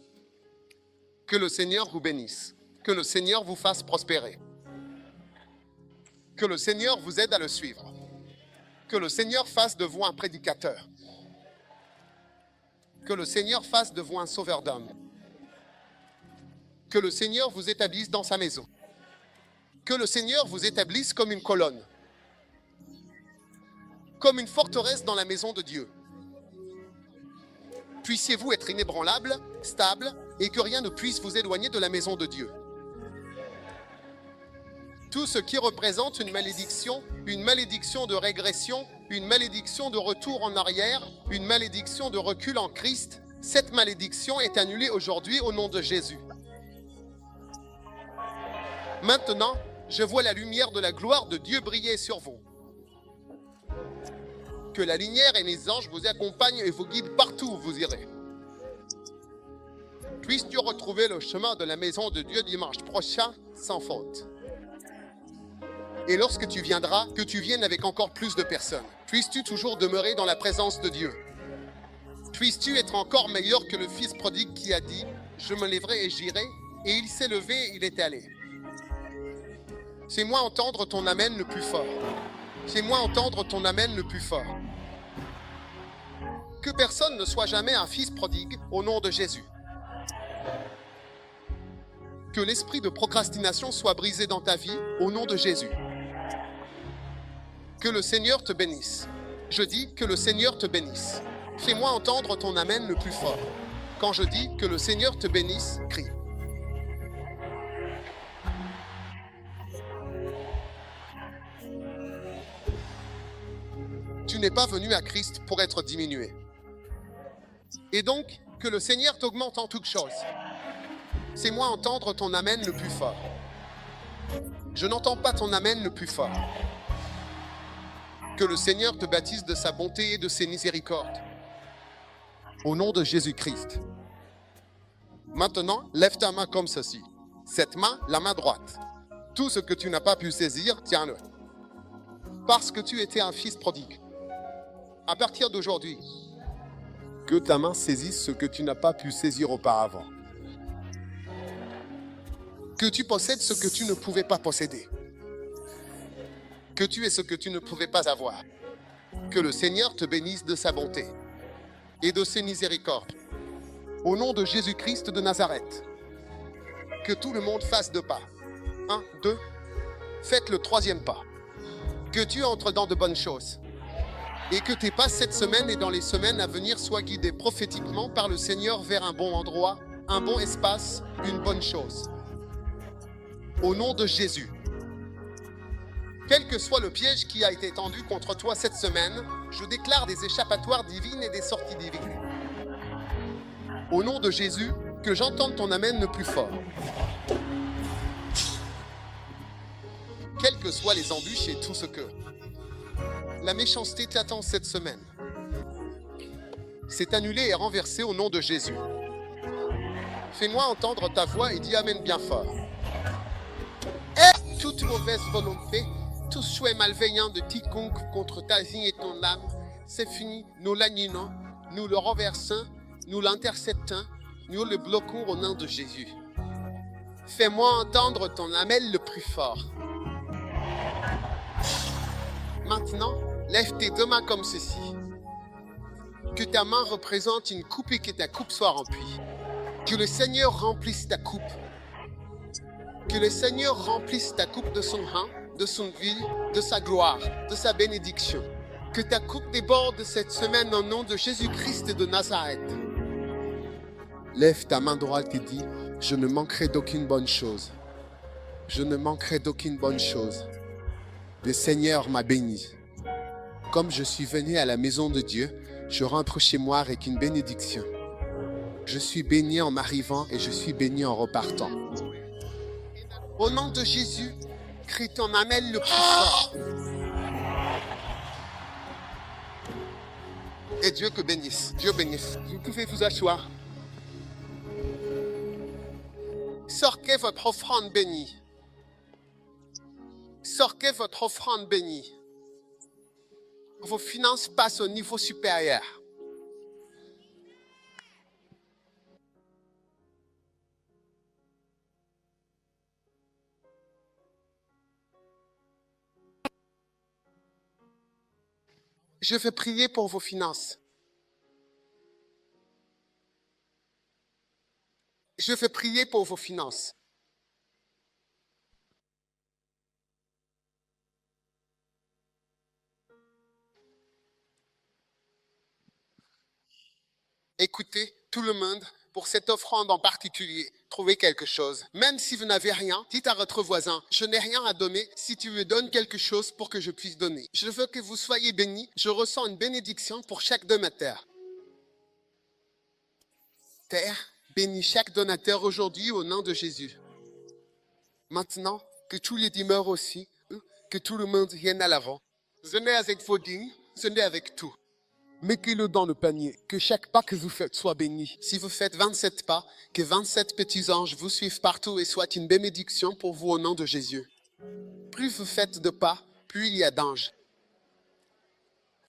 Que le Seigneur vous bénisse, que le Seigneur vous fasse prospérer, que le Seigneur vous aide à le suivre, que le Seigneur fasse de vous un prédicateur, que le Seigneur fasse de vous un sauveur d'hommes, que le Seigneur vous établisse dans sa maison, que le Seigneur vous établisse comme une colonne, comme une forteresse dans la maison de Dieu. Puissiez-vous être inébranlable, stable, et que rien ne puisse vous éloigner de la maison de Dieu. Tout ce qui représente une malédiction de régression, une malédiction de retour en arrière, une malédiction de recul en Christ, cette malédiction est annulée aujourd'hui au nom de Jésus. Maintenant, je vois la lumière de la gloire de Dieu briller sur vous. Que la lumière et les anges vous accompagnent et vous guident partout où vous irez. Puisses-tu retrouver le chemin de la maison de Dieu dimanche prochain sans faute. Et lorsque tu viendras, que tu viennes avec encore plus de personnes. Puisses-tu toujours demeurer dans la présence de Dieu. Puisses-tu être encore meilleur que le fils prodigue qui a dit « Je me lèverai et j'irai » et il s'est levé et il est allé. Fais-moi entendre ton amen le plus fort. Fais-moi entendre ton amen le plus fort. Que personne ne soit jamais un fils prodigue au nom de Jésus. Que l'esprit de procrastination soit brisé dans ta vie au nom de Jésus. Que le Seigneur te bénisse. Je dis que le Seigneur te bénisse. Fais-moi entendre ton amen le plus fort. Quand je dis que le Seigneur te bénisse, crie. Tu n'es pas venu à Christ pour être diminué. Et donc, que le Seigneur t'augmente en toutes choses. Fais-moi entendre ton amen le plus fort. Je n'entends pas ton amen le plus fort. Que le Seigneur te baptise de sa bonté et de ses miséricordes. Au nom de Jésus-Christ. Maintenant, lève ta main comme ceci. Cette main, la main droite. Tout ce que tu n'as pas pu saisir, tiens-le. Parce que tu étais un fils prodigue. À partir d'aujourd'hui, que ta main saisisse ce que tu n'as pas pu saisir auparavant. Que tu possèdes ce que tu ne pouvais pas posséder. Que tu aies ce que tu ne pouvais pas avoir. Que le Seigneur te bénisse de sa bonté et de ses miséricordes. Au nom de Jésus-Christ de Nazareth. Que tout le monde fasse 2 pas. 1, 2. Faites le 3e pas. Que tu entres dans de bonnes choses. Et que tes pas cette semaine et dans les semaines à venir soient guidés prophétiquement par le Seigneur vers un bon endroit, un bon espace, une bonne chose. Au nom de Jésus. Quel que soit le piège qui a été tendu contre toi cette semaine, je déclare des échappatoires divines et des sorties divines. Au nom de Jésus, que j'entende ton amen le plus fort. Quelles que soient les embûches et tout ce que la méchanceté t'attend cette semaine, c'est annulé et renversé au nom de Jésus. Fais-moi entendre ta voix et dis amen bien fort. Et toute mauvaise volonté, tout souhait malveillant de quiconque contre ta vie et ton âme, c'est fini, nous l'annulons, nous le renversons, nous l'interceptons, nous le bloquons au nom de Jésus. Fais-moi entendre ton amen le plus fort. Maintenant, lève tes 2 mains comme ceci. Que ta main représente une coupe et que ta coupe soit remplie. Que le Seigneur remplisse ta coupe. Que le Seigneur remplisse ta coupe de son rein, de son vie, de sa gloire, de sa bénédiction. Que ta coupe déborde cette semaine au nom de Jésus-Christ de Nazareth. Lève ta main droite et dis, je ne manquerai d'aucune bonne chose. Je ne manquerai d'aucune bonne chose. Le Seigneur m'a béni. Comme je suis venu à la maison de Dieu, je rentre chez moi avec une bénédiction. Je suis béni en m'arrivant et je suis béni en repartant. Au nom de Jésus, crie ton Amen le plus fort. Et Dieu te bénisse. Dieu bénisse. Vous pouvez vous asseoir. Sortez votre offrande bénie. Sortez votre offrande bénie. Vos finances passent au niveau supérieur. Je vais prier pour vos finances. Je vais prier pour vos finances. Écoutez, tout le monde, pour cette offrande en particulier, trouvez quelque chose. Même si vous n'avez rien, dites à votre voisin, je n'ai rien à donner, si tu me donnes quelque chose pour que je puisse donner. Je veux que vous soyez bénis, je ressens une bénédiction pour chaque donateur. Terre, bénis chaque donateur aujourd'hui au nom de Jésus. Maintenant, que tous les demeurent aussi, que tout le monde vienne à l'avant. Venez avec vos dîmes, venez avec tout. Mettez-le dans le panier, que chaque pas que vous faites soit béni. Si vous faites 27 pas, que 27 petits anges vous suivent partout et soient une bénédiction pour vous au nom de Jésus. Plus vous faites de pas, plus il y a d'anges.